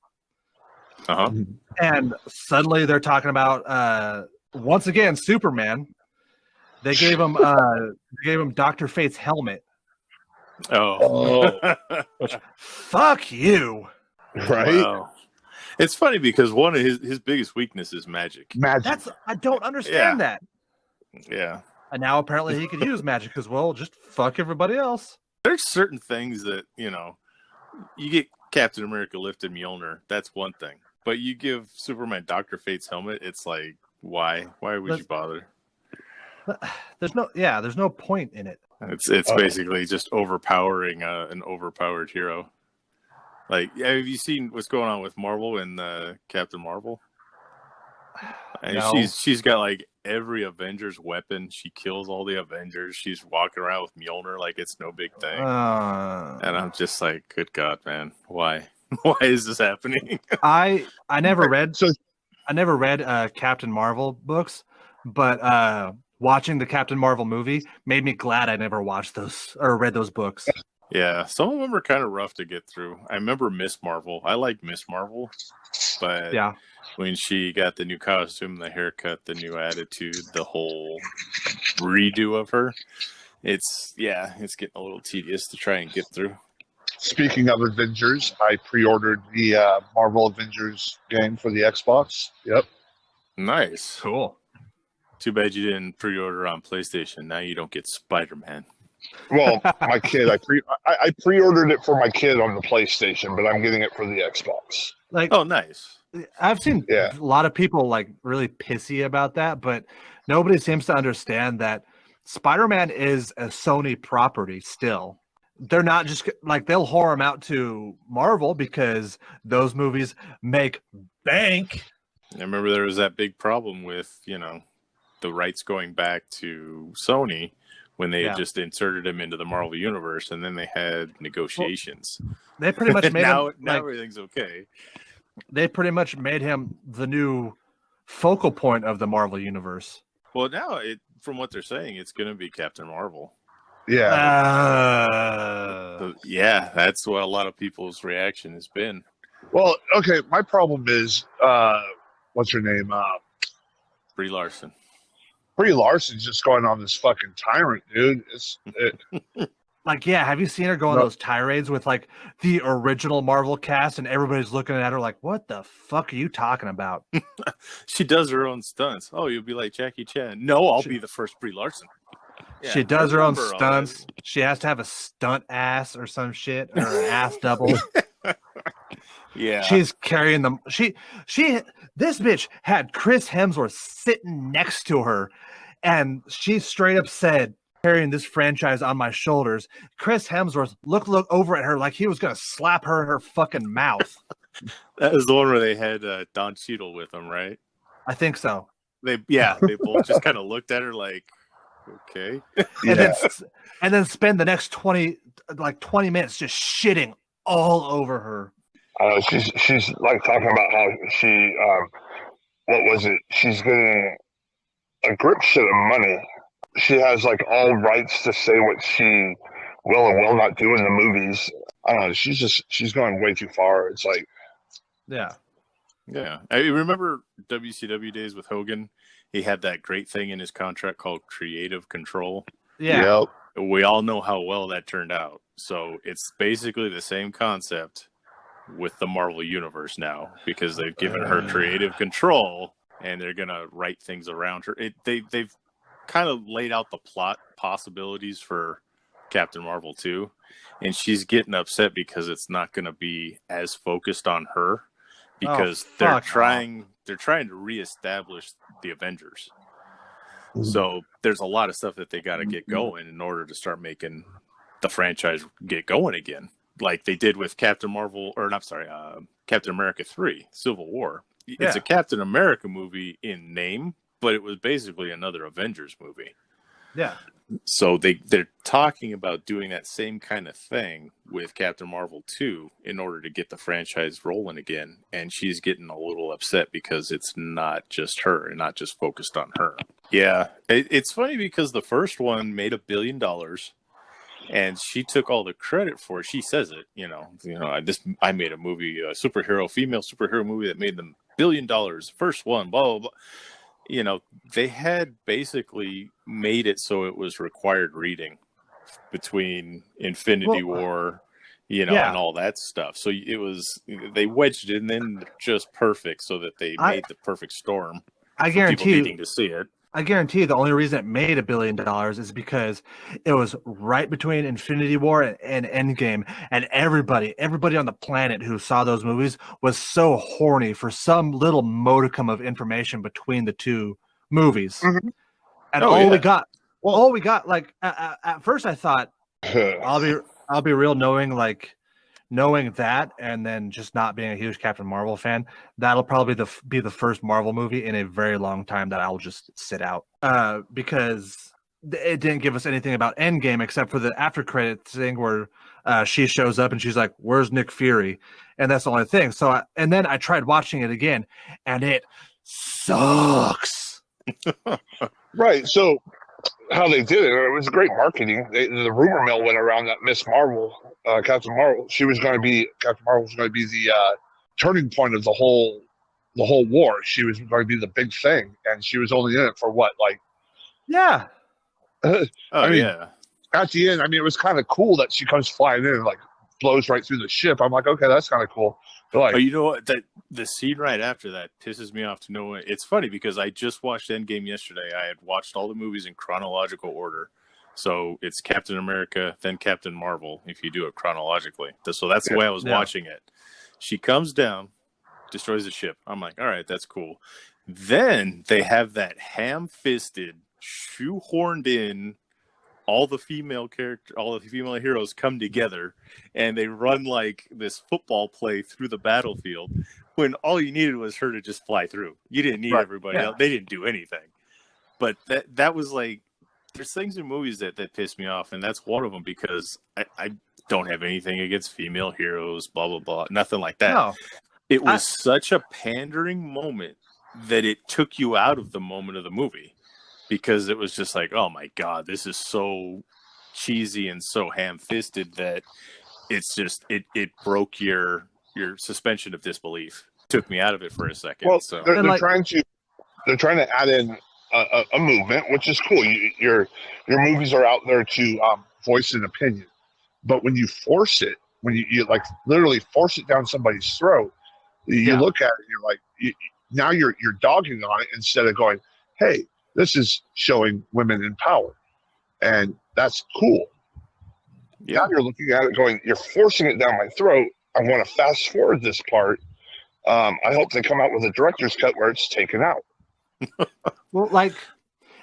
Speaker 1: And suddenly they're talking about once again Superman. They gave him Dr. Fate's helmet. Fuck you.
Speaker 3: Right?
Speaker 2: Wow. It's funny because one of his biggest weakness is magic.
Speaker 1: I don't understand that.
Speaker 2: Yeah.
Speaker 1: And now apparently he could use magic as well. Just fuck everybody else.
Speaker 2: There's certain things that, you know, you get Captain America lifted Mjolnir. That's one thing. But you give Superman Dr. Fate's helmet, it's like, why? Why would you bother?
Speaker 1: There's no point in it.
Speaker 2: It's basically just overpowering an overpowered hero. Like, have you seen what's going on with Marvel and Captain Marvel? And
Speaker 1: no.
Speaker 2: she's got like every Avengers weapon. She kills all the Avengers. She's walking around with Mjolnir like it's no big thing. And I'm just like, good God, man, why? Why is this happening?
Speaker 1: I never read Captain Marvel books, but watching the Captain Marvel movie made me glad I never watched those or read those books.
Speaker 2: Yeah, some of them are kind of rough to get through. I remember Miss Marvel. I like Miss Marvel, but when she got the new costume, the haircut, the new attitude, the whole redo of her. It's getting a little tedious to try and get through.
Speaker 3: Speaking of Avengers, I pre-ordered the Marvel Avengers game for the Xbox. Yep.
Speaker 2: Nice.
Speaker 1: Cool.
Speaker 2: Too bad you didn't pre-order on PlayStation. Now you don't get Spider-Man.
Speaker 3: Well, my kid, I pre-ordered it for my kid on the PlayStation, but I'm getting it for the Xbox.
Speaker 1: Like,
Speaker 2: oh, nice.
Speaker 1: I've seen a lot of people like really pissy about that, but nobody seems to understand that Spider-Man is a Sony property still. They're not just like they'll whore them out to Marvel because those movies make bank.
Speaker 2: I remember there was that big problem with, the rights going back to Sony when they had just inserted him into the Marvel universe, and then they had negotiations.
Speaker 1: Well, they pretty much made
Speaker 2: now
Speaker 1: him,
Speaker 2: everything's okay.
Speaker 1: They pretty much made him the new focal point of the Marvel universe.
Speaker 2: Well, now from what they're saying, it's going to be Captain Marvel.
Speaker 3: Yeah.
Speaker 2: That's what a lot of people's reaction has been.
Speaker 3: Well, okay, my problem is, what's her name?
Speaker 2: Brie Larson.
Speaker 3: Brie Larson's just going on this fucking tyrant, dude.
Speaker 1: Have you seen her go on those tirades with like the original Marvel cast, and everybody's looking at her like, "What the fuck are you talking about?"
Speaker 2: She does her own stunts. Oh, you'll be like Jackie Chan. No, I'll be the first Brie Larson. Yeah,
Speaker 1: she does her own stunts. She has to have a stunt ass or some shit, or an ass double.
Speaker 2: Yeah,
Speaker 1: she's carrying them. This bitch had Chris Hemsworth sitting next to her, and she straight up said, "Carrying this franchise on my shoulders." Chris Hemsworth looked over at her like he was gonna slap her in her fucking mouth.
Speaker 2: That was the one where they had Don Cheadle with them, right?
Speaker 1: I think so.
Speaker 2: They both just kind of looked at her like, okay,
Speaker 1: and then spend the next 20 minutes just shitting all over her.
Speaker 3: She's like talking about how she what was it? She's getting a grip shit of money. She has like all rights to say what she will and will not do in the movies. I don't know. She's going way too far. It's like,
Speaker 1: yeah.
Speaker 2: I remember WCW days with Hogan. He had that great thing in his contract called creative control.
Speaker 1: Yeah.
Speaker 3: Yep.
Speaker 2: We all know how well that turned out. So it's basically the same concept with the Marvel universe now, because they've given her creative control and they're gonna write things around her. They've kind of laid out the plot possibilities for Captain Marvel 2, and she's getting upset because it's not going to be as focused on her, because they're trying to reestablish the Avengers. So there's a lot of stuff that they got to get going in order to start making the franchise get going again, like they did with Captain America 3, Civil War. It's a Captain America movie in name, but it was basically another Avengers movie.
Speaker 1: Yeah.
Speaker 2: So they're talking about doing that same kind of thing with Captain Marvel 2 in order to get the franchise rolling again. And she's getting a little upset because it's not just her and not just focused on her. Yeah. It's funny because the first one made $1 billion and she took all the credit for it. She says it, I made a movie, a female superhero movie that made them $1 billion. First one, blah, blah, blah. They had basically made it so it was required reading between Infinity War, and all that stuff. So they wedged it in just perfect so that they made the perfect storm.
Speaker 1: I guarantee
Speaker 2: people needing to see it.
Speaker 1: I guarantee you the only reason it made $1 billion is because it was right between Infinity War and Endgame, and everybody on the planet who saw those movies was so horny for some little modicum of information between the two movies. Mm-hmm. And all we got, like at first I thought, I'll be real, knowing that, and then just not being a huge Captain Marvel fan, that'll probably be the first Marvel movie in a very long time that I'll just sit out, because it didn't give us anything about Endgame except for the after credits thing where she shows up and she's like, "Where's Nick Fury?" And that's the only thing. So then I tried watching it again, and it sucks.
Speaker 3: Right. So how they did it was great marketing. The rumor mill went around that Miss Marvel, Captain Marvel, Captain Marvel was going to be the turning point of the whole the whole war. She was going to be the big thing, and she was only in it for what, like,
Speaker 1: Yeah.
Speaker 2: Oh
Speaker 3: I mean,
Speaker 2: yeah.
Speaker 3: at the end, I mean, it was kind of cool that she comes flying in and like blows right through the ship. I'm like, okay, that's kind of cool. But like,
Speaker 2: Oh, you know what? That the scene right after that pisses me off to no end. It's funny because I just watched Endgame yesterday. I had watched all the movies in chronological order. So it's Captain America, then Captain Marvel, if you do it chronologically. So that's the way I was watching it. She comes down, destroys the ship. I'm like, all right, that's cool. Then they have that ham-fisted, shoehorned in, all the female heroes come together and they run like this football play through the battlefield when all you needed was her to just fly through. You didn't need everybody else. They didn't do anything. But that was like, there's things in movies that piss me off, and that's one of them because I don't have anything against female heroes, blah, blah, blah, nothing like that.
Speaker 1: No.
Speaker 2: It was such a pandering moment that it took you out of the moment of the movie. Because it was just like, oh my God, this is so cheesy and so ham-fisted that it's just it broke your suspension of disbelief. Took me out of it for a second.
Speaker 3: Well,
Speaker 2: so
Speaker 3: they're trying to add in a movement, which is cool. Your movies are out there to voice an opinion, but when you force it, when you like literally force it down somebody's throat, you look at it, you're like, now you're dogging on it instead of going, hey, this is showing women in power, and that's cool. Yeah. Now you're looking at it going, you're forcing it down my throat. I want to fast forward this part. I hope they come out with a director's cut where it's taken out.
Speaker 1: Well, like,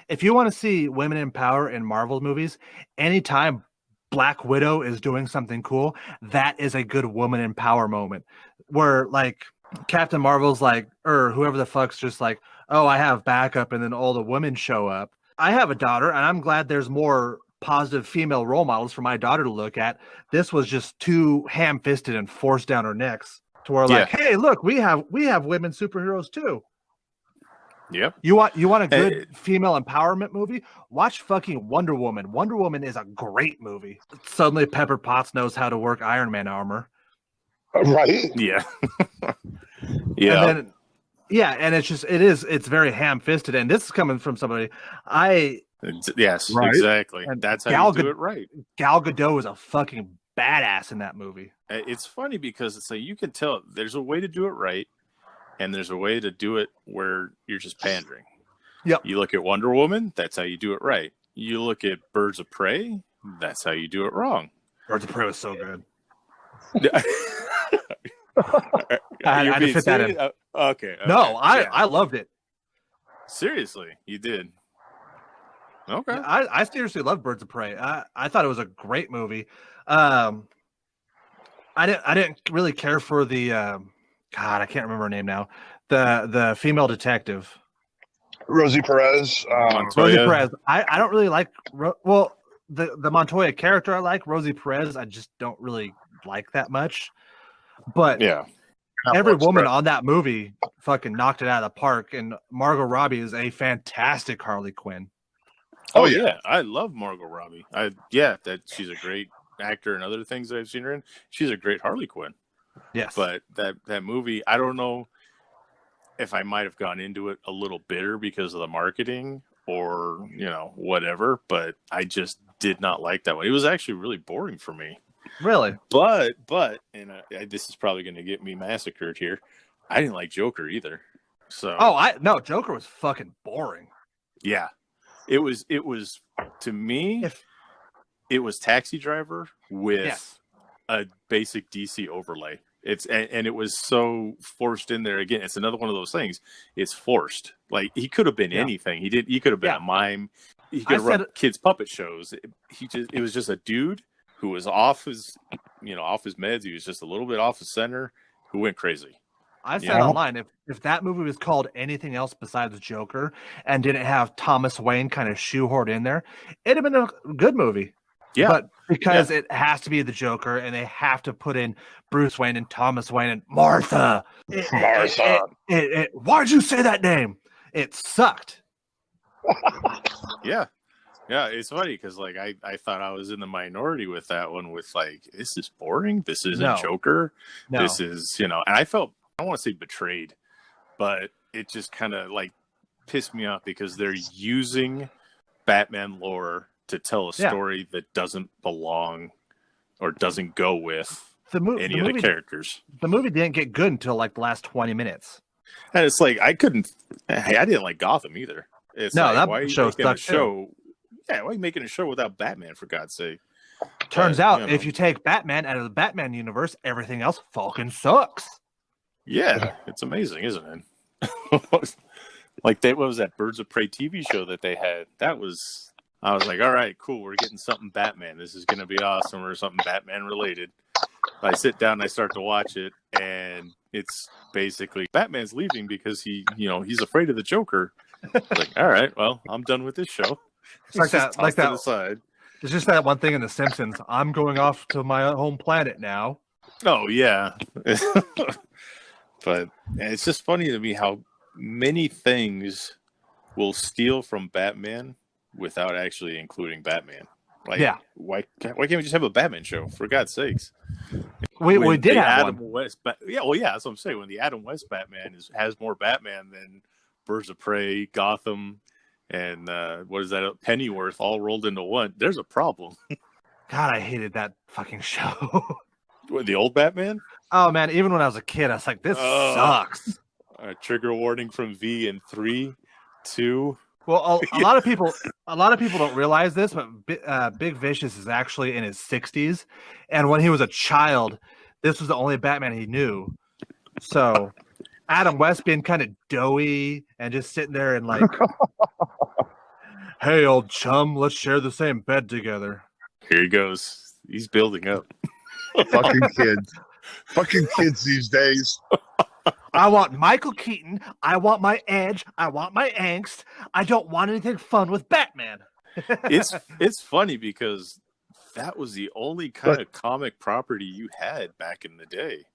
Speaker 1: if you want to see women in power in Marvel movies, anytime Black Widow is doing something cool, that is a good woman in power moment. Where, like, Captain Marvel's like, or whoever the fuck's just like, oh, I have backup, and then all the women show up. I have a daughter, and I'm glad there's more positive female role models for my daughter to look at. This was just too ham-fisted and forced down her necks to where, like, hey, look, we have women superheroes too.
Speaker 2: Yep.
Speaker 1: You want a good female empowerment movie? Watch fucking Wonder Woman. Wonder Woman is a great movie. Suddenly Pepper Potts knows how to work Iron Man armor.
Speaker 3: Right?
Speaker 2: Yeah. Yeah.
Speaker 1: And then, and it's very ham-fisted, and this is coming from somebody.
Speaker 2: Yes, right? Exactly. And that's how you do it right.
Speaker 1: Gal Gadot is a fucking badass in that movie.
Speaker 2: It's funny because it's like you can tell there's a way to do it right, and there's a way to do it where you're just pandering.
Speaker 1: Yep.
Speaker 2: You look at Wonder Woman, that's how you do it right. You look at Birds of Prey, that's how you do it wrong.
Speaker 1: Birds of Prey was so good.
Speaker 2: I had to fit that in. Okay.
Speaker 1: No, I loved it.
Speaker 2: Seriously, you did. Okay.
Speaker 1: I seriously loved Birds of Prey. I thought it was a great movie. I didn't really care for the God, I can't remember her name now. The female detective,
Speaker 3: Rosie Perez.
Speaker 1: Rosie Perez. I don't really like. The Montoya character I like. Rosie Perez, I just don't really like that much. But every woman on that movie fucking knocked it out of the park, and Margot Robbie is a fantastic Harley Quinn.
Speaker 2: Oh yeah, I love Margot Robbie. That she's a great actor and other things that I've seen her in. She's a great Harley Quinn.
Speaker 1: Yes,
Speaker 2: but that movie, I don't know if I might have gone into it a little bitter because of the marketing or whatever. But I just did not like that one. It was actually really boring for me.
Speaker 1: Really?
Speaker 2: But and this is probably going to get me massacred here. I didn't like Joker either. So
Speaker 1: Joker was fucking boring.
Speaker 2: Yeah. It was to me it was Taxi Driver with a basic DC overlay. And it was so forced in there again. It's another one of those things. It's forced. Like he could have been anything. He could have been a mime. He could have run kids puppet shows. It was just a dude who was off his meds. He was just a little bit off his center, who went crazy.
Speaker 1: I said online, if that movie was called anything else besides Joker and didn't have Thomas Wayne kind of shoehorned in there, it'd have been a good movie.
Speaker 2: Yeah.
Speaker 1: But because it has to be the Joker and they have to put in Bruce Wayne and Thomas Wayne and Martha. Why'd you say that name? It sucked.
Speaker 2: Yeah. Yeah, it's funny because like I thought I was in the minority with that one. With like, this is boring. This isn't Joker.
Speaker 1: No.
Speaker 2: This is and I felt, I don't want to say betrayed, but it just kind of like pissed me off because they're using Batman lore to tell a story that doesn't belong or doesn't go with any of the characters.
Speaker 1: The movie didn't get good until like the last 20 minutes.
Speaker 2: And it's like I didn't like Gotham either. It's
Speaker 1: no,
Speaker 2: like,
Speaker 1: that
Speaker 2: why are you
Speaker 1: show
Speaker 2: making
Speaker 1: stuck
Speaker 2: a show? Yeah, why are you making a show without Batman, for God's sake?
Speaker 1: Turns out, if you take Batman out of the Batman universe, everything else fucking sucks.
Speaker 2: Yeah, it's amazing, isn't it? Like, what was that Birds of Prey TV show that they had? I was like, all right, cool, we're getting something Batman. This is going to be awesome, or something Batman related. I sit down and I start to watch it, and it's basically Batman's leaving because he's afraid of the Joker. Like, all right, well, I'm done with this show.
Speaker 1: It's like that.
Speaker 2: Aside.
Speaker 1: It's just that one thing in The Simpsons. I'm going off to my home planet now.
Speaker 2: Oh yeah, but it's just funny to me how many things will steal from Batman without actually including Batman. Like, why can't we just have a Batman show, for God's sakes?
Speaker 1: We did have
Speaker 2: Adam
Speaker 1: one.
Speaker 2: West, that's what I'm saying. When the Adam West Batman has more Batman than Birds of Prey, Gotham, and what is that, Pennyworth, all rolled into one, there's a problem.
Speaker 1: God, I hated that fucking show.
Speaker 2: What, the old Batman?
Speaker 1: Oh man, even when I was a kid, I was like, this sucks.
Speaker 2: Trigger warning from V in 3, 2.
Speaker 1: Well, a lot of people don't realize this, but Big Vicious is actually in his 60s, and when he was a child, this was the only Batman he knew. So, Adam West being kind of doughy and just sitting there and like, "Hey, old chum, let's share the same bed together."
Speaker 2: Here he goes. He's building up.
Speaker 3: Fucking kids these days.
Speaker 1: I want Michael Keaton. I want my edge. I want my angst. I don't want anything fun with Batman.
Speaker 2: It's funny because that was the only kind of comic property you had back in the day.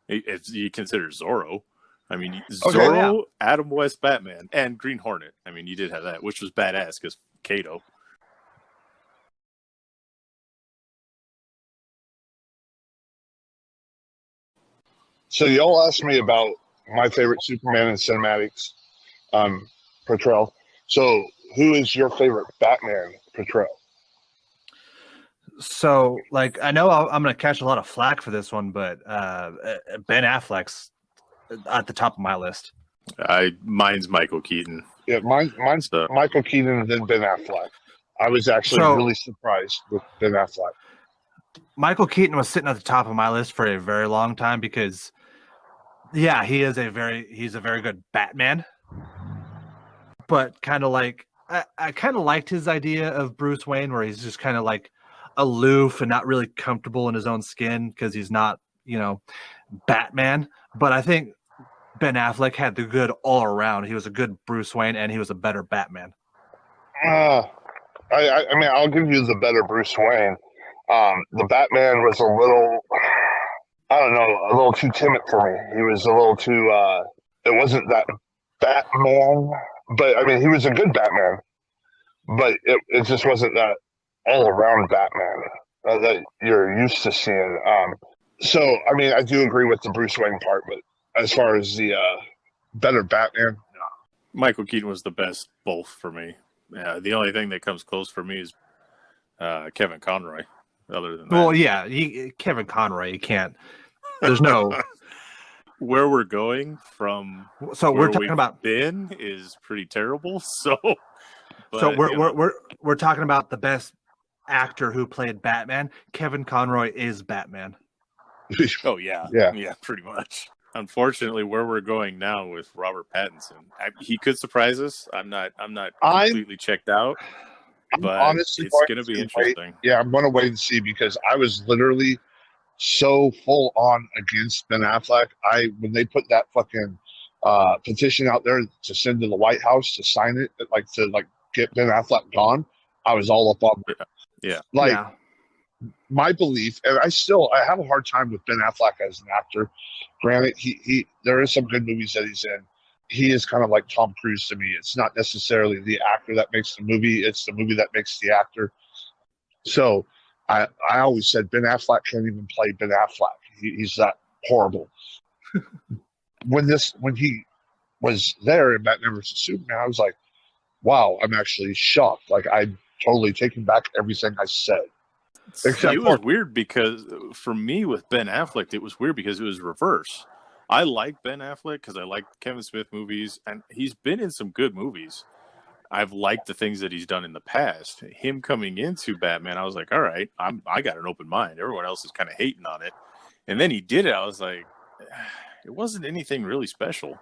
Speaker 2: If you consider Zorro. I mean, Zorro, Adam West Batman, and Green Hornet. I mean, you did have that, which was badass because Kato.
Speaker 3: So y'all asked me about my favorite Superman in cinematics portrayal. So who is your favorite Batman portrayal?
Speaker 1: So, like, I know I'm going to catch a lot of flack for this one, but Ben Affleck's at the top of my list.
Speaker 2: Mine's Michael Keaton.
Speaker 3: Yeah, mine's Michael Keaton and then Ben Affleck. I was actually really surprised with Ben Affleck.
Speaker 1: Michael Keaton was sitting at the top of my list for a very long time because, yeah, he's a very good Batman. But kind of like, I kind of liked his idea of Bruce Wayne, where he's just kind of like aloof and not really comfortable in his own skin because he's not, Batman. But I think Ben Affleck had the good all around. He was a good Bruce Wayne and he was a better Batman.
Speaker 3: I mean, I'll give you the better Bruce Wayne. The Batman was a little too timid for me. He was a little too, it wasn't that Batman, but I mean, he was a good Batman, but it just wasn't that all around Batman that you're used to seeing. So, I mean, I do agree with the Bruce Wayne part, but as far as the better Batman, no.
Speaker 2: Michael Keaton was the best both for me. The only thing that comes close for me is Kevin Conroy. Other than that,
Speaker 1: well, yeah, Kevin Conroy, you can't. There's no.
Speaker 2: Where we're going from.
Speaker 1: So we're talking about
Speaker 2: Ben is pretty terrible. So
Speaker 1: we're talking about the best actor who played Batman. Kevin Conroy is Batman.
Speaker 2: Oh yeah, pretty much. Unfortunately, where we're going now with Robert Pattinson, he could surprise us. I'm not completely checked out, but
Speaker 3: honestly,
Speaker 2: it's going to be interesting.
Speaker 3: Yeah, I'm going to wait and see because I was literally so full on against Ben Affleck. When they put that fucking petition out there to send to the White House to sign it, to get Ben Affleck gone, I was all up on it.
Speaker 2: Yeah.
Speaker 3: My belief, and I have a hard time with Ben Affleck as an actor. Granted, there is some good movies that he's in. He is kind of like Tom Cruise to me. It's not necessarily the actor that makes the movie; it's the movie that makes the actor. So, I always said Ben Affleck can't even play Ben Affleck. He's that horrible. When he was there in Batman vs Superman, I was like, wow, I'm actually shocked. Like, I'm totally taking back everything I said.
Speaker 2: It was weird because for me with Ben Affleck, it was weird because it was reverse. I like Ben Affleck because I like Kevin Smith movies, and he's been in some good movies. I've liked the things that he's done in the past. Him coming into Batman, I was like, all right, I got an open mind. Everyone else is kind of hating on it. And then he did it. I was like, it wasn't anything really special.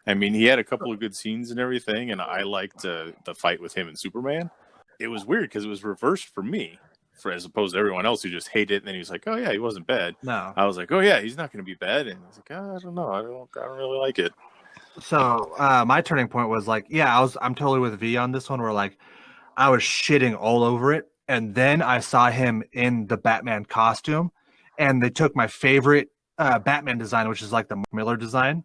Speaker 2: I mean, he had a couple of good scenes and everything, and I liked the fight with him and Superman. It was weird because it was reversed for me, as opposed to everyone else who just hated it. And then he was like, oh, yeah, he wasn't bad.
Speaker 1: No.
Speaker 2: I was like, oh, yeah, he's not going to be bad. And I was like, I don't know. I don't really like it.
Speaker 1: So my turning point was like, I'm totally with V on this one, where like I was shitting all over it, and then I saw him in the Batman costume, and they took my favorite Batman design, which is like the Miller design,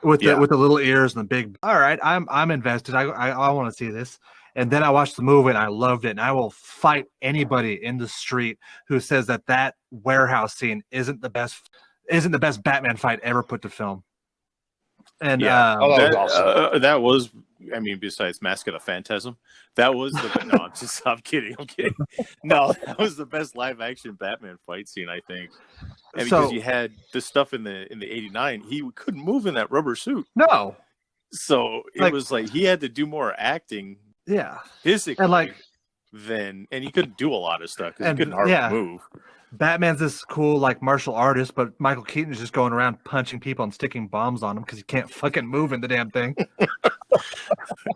Speaker 1: with the little ears and the big. All right, I'm invested. I want to see this, and then I watched the movie and I loved it, and I will fight anybody in the street who says that warehouse scene isn't the best Batman fight ever put to film. And
Speaker 2: that was, I mean, besides Mask of the Phantasm, that was the I'm kidding. No, that was the best live action Batman fight scene, I think. And because you had the stuff in the 89, he couldn't move in that rubber suit.
Speaker 1: No.
Speaker 2: So it was like he had to do more acting physically and he couldn't do a lot of stuff because he couldn't hardly move.
Speaker 1: Batman's this cool like martial artist, but Michael Keaton's just going around punching people and sticking bombs on them because he can't fucking move in the damn thing.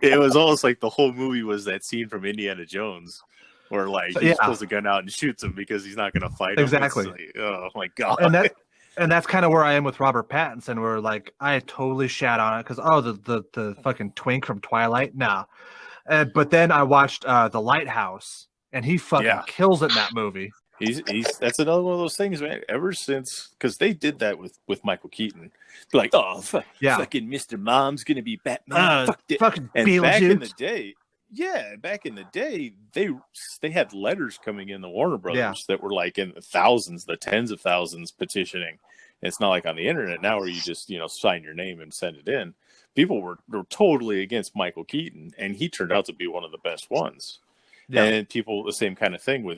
Speaker 2: It was almost like the whole movie was that scene from Indiana Jones where like he pulls a gun out and shoots him because he's not going to fight him.
Speaker 1: Exactly.
Speaker 2: Like, oh my god.
Speaker 1: And that's kind of where I am with Robert Pattinson, where like I totally shat on it because the fucking twink from Twilight, nah. But then I watched The Lighthouse, and he fucking kills it in that movie.
Speaker 2: That's another one of those things, man. Ever since, because they did that with Michael Keaton, they're like, oh, fucking Mr. Mom's gonna be Batman. Fuck it.
Speaker 1: Fucking
Speaker 2: and
Speaker 1: Beetlejuice.
Speaker 2: back in the day, they had letters coming in the Warner Brothers that were like in the thousands, the tens of thousands petitioning. It's not like on the internet now where you just sign your name and send it in. People were totally against Michael Keaton, and he turned out to be one of the best ones. Yeah. And people, the same kind of thing with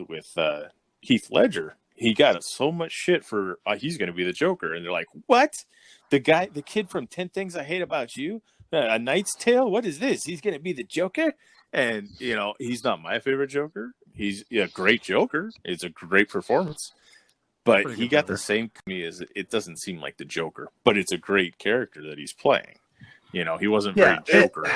Speaker 2: Heath Ledger. He got so much shit for he's going to be the Joker, and they're like, "What? The kid from 10 Things I Hate About You, A Knight's Tale? What is this? He's going to be the Joker?" And he's not my favorite Joker. He's a great Joker. It's a great performance, but he got the same to me as it doesn't seem like the Joker, but it's a great character that he's playing. He wasn't very Joker-ish.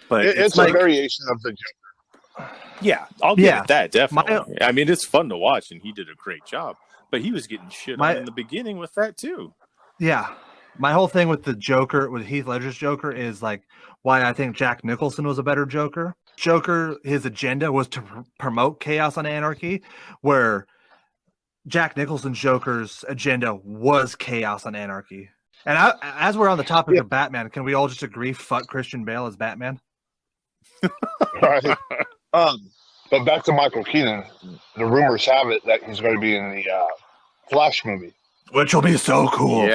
Speaker 2: But
Speaker 3: it's like a variation of the Joker.
Speaker 2: Yeah, I'll give it that, definitely. I mean, it's fun to watch, and he did a great job. But he was getting shit on in the beginning with that, too.
Speaker 1: Yeah. My whole thing with the Joker, with Heath Ledger's Joker, is like why I think Jack Nicholson was a better Joker. Joker, his agenda was to promote chaos and anarchy, where Jack Nicholson's Joker's agenda was chaos and anarchy. And as we're on the topic of Batman, can we all just agree, fuck Christian Bale as Batman?
Speaker 3: Right. But back to Michael Keaton, the rumors have it that he's going to be in the Flash movie,
Speaker 1: which will be so cool.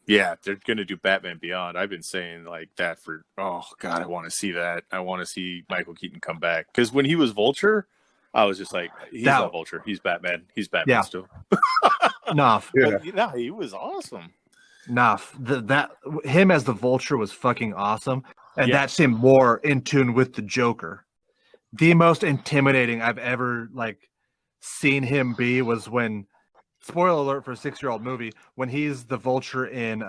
Speaker 2: Yeah, they're going to do Batman Beyond. I've been saying like that for I want to see that. I want to see Michael Keaton come back because when he was Vulture, I was just like, he's not Vulture, he's Batman. He's Batman still.
Speaker 1: Enough.
Speaker 2: Yeah, he was awesome.
Speaker 1: Enough. That him as the Vulture was fucking awesome, and that seemed more in tune with the Joker. The most intimidating I've ever seen him be was when, spoiler alert for a 6-year-old movie, when he's the Vulture in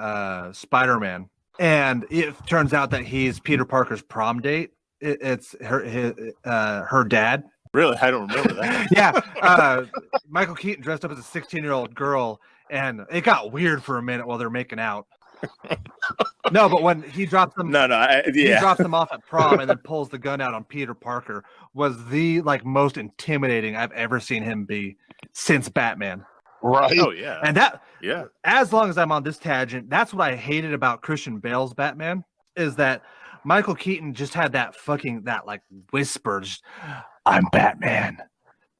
Speaker 1: Spider-Man, and it turns out that he's Peter Parker's prom date. It's her dad.
Speaker 2: Really, I don't remember that.
Speaker 1: Yeah, Michael Keaton dressed up as a 16-year-old girl, and it got weird for a minute while they're making out. No, but when he drops them, he drops them off at prom and then pulls the gun out on Peter Parker was the most intimidating I've ever seen him be since Batman.
Speaker 3: Right.
Speaker 2: Oh yeah.
Speaker 1: And as long as I'm on this tangent, that's what I hated about Christian Bale's Batman is that Michael Keaton just had that whisper, "I'm Batman.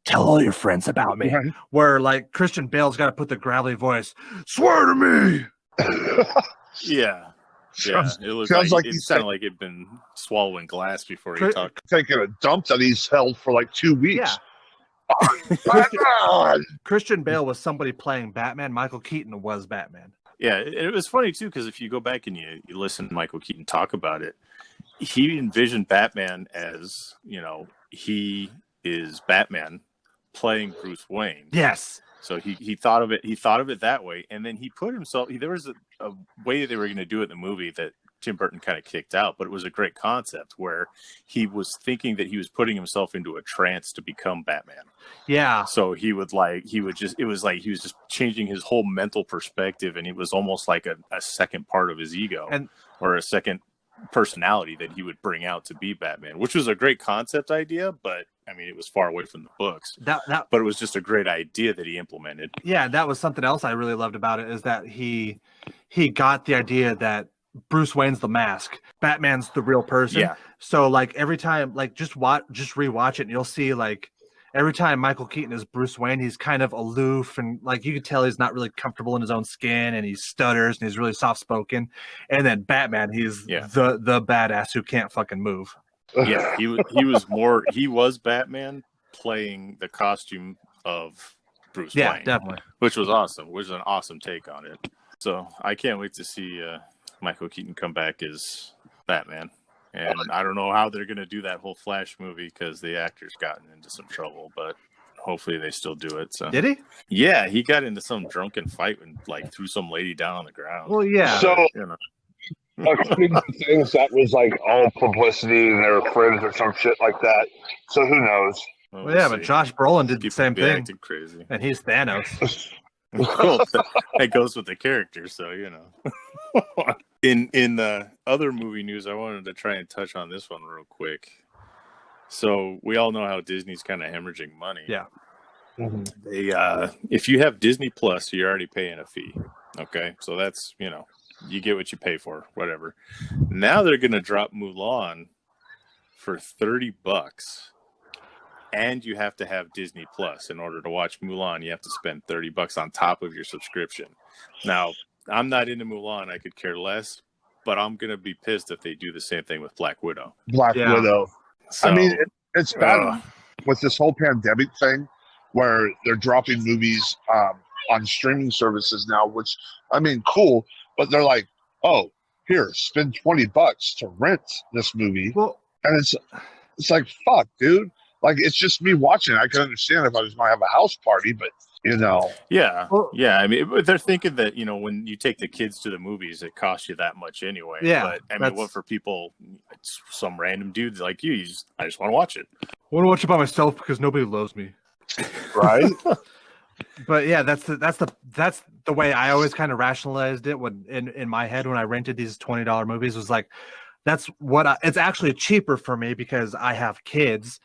Speaker 1: Tell all your friends about me." Right. Where Christian Bale's got to put the gravelly voice, "Swear to me."
Speaker 2: Yeah.
Speaker 3: Sounds,
Speaker 2: It was
Speaker 3: sounds like
Speaker 2: it
Speaker 3: he's
Speaker 2: sounded like it'd been swallowing glass before he talked.
Speaker 3: taking a dump that he's held for like 2 weeks.
Speaker 1: Yeah. Christian Bale was somebody playing Batman. Michael Keaton was Batman.
Speaker 2: Yeah, it was funny too because if you go back and you listen to Michael Keaton talk about it, he envisioned Batman as, he is Batman playing Bruce Wayne.
Speaker 1: Yes.
Speaker 2: So he thought of it that way, and then he put himself. There was a way they were going to do it in the movie that Tim Burton kind of kicked out, but it was a great concept where he was thinking that he was putting himself into a trance to become Batman.
Speaker 1: Yeah.
Speaker 2: So it was like he was just changing his whole mental perspective, and it was almost like a second part of his ego or a second personality that he would bring out to be Batman, which was a great concept idea, but I mean, it was far away from the books. But it was just a great idea that he implemented.
Speaker 1: Yeah, that was something else I really loved about it, is that he got the idea that Bruce Wayne's the mask, Batman's the real person.
Speaker 2: Yeah.
Speaker 1: So like every time, like just rewatch it, and you'll see like every time Michael Keaton is Bruce Wayne, he's kind of aloof, and like you can tell he's not really comfortable in his own skin, and he stutters, and he's really soft spoken. And then Batman, he's the badass who can't fucking move.
Speaker 2: Yeah, he was Batman playing the costume of Bruce Wayne.
Speaker 1: Yeah, definitely.
Speaker 2: Which was awesome. Which was an awesome take on it. So I can't wait to see Michael Keaton come back as Batman. And I don't know how they're going to do that whole Flash movie because the actor's gotten into some trouble, but hopefully they still do it. So
Speaker 1: did he?
Speaker 2: Yeah, he got into some drunken fight and like threw some lady down on the ground.
Speaker 1: Well, yeah.
Speaker 3: So according to things, that was like all publicity and they were friends or some shit like that. So who knows?
Speaker 1: Well, yeah, but Josh Brolin did the same thing.
Speaker 2: Acting crazy.
Speaker 1: And he's Thanos.
Speaker 2: Well, that goes with the character, so In the other movie news, I wanted to try and touch on this one real quick. So we all know how Disney's kind of hemorrhaging money.
Speaker 1: Yeah.
Speaker 3: Mm-hmm.
Speaker 2: They if you have Disney Plus, you're already paying a fee. Okay, so that's you get what you pay for, whatever. Now they're going to drop Mulan for $30. And you have to have Disney Plus in order to watch Mulan. You have to spend $30 on top of your subscription. Now, I'm not into Mulan. I could care less, but I'm going to be pissed if they do the same thing with Black Widow.
Speaker 3: Widow.
Speaker 2: So,
Speaker 3: I mean, it's bad with this whole pandemic thing where they're dropping movies on streaming services now, which, I mean, cool, but they're like, oh, here, spend $20 to rent this movie.
Speaker 1: Well,
Speaker 3: and it's like, fuck, dude. Like, it's just me watching. I can understand if I was going to have a house party, but,
Speaker 2: Yeah. Yeah. I mean, they're thinking that, when you take the kids to the movies, it costs you that much anyway.
Speaker 1: Yeah.
Speaker 2: But, I mean, what for people, it's some random dudes like you, I just want to watch it.
Speaker 1: I want to watch it by myself because nobody loves me.
Speaker 3: Right?
Speaker 1: But yeah, that's the way I always kind of rationalized it when in my head when I rented these $20 movies was like, that's what it's actually cheaper for me because I have kids.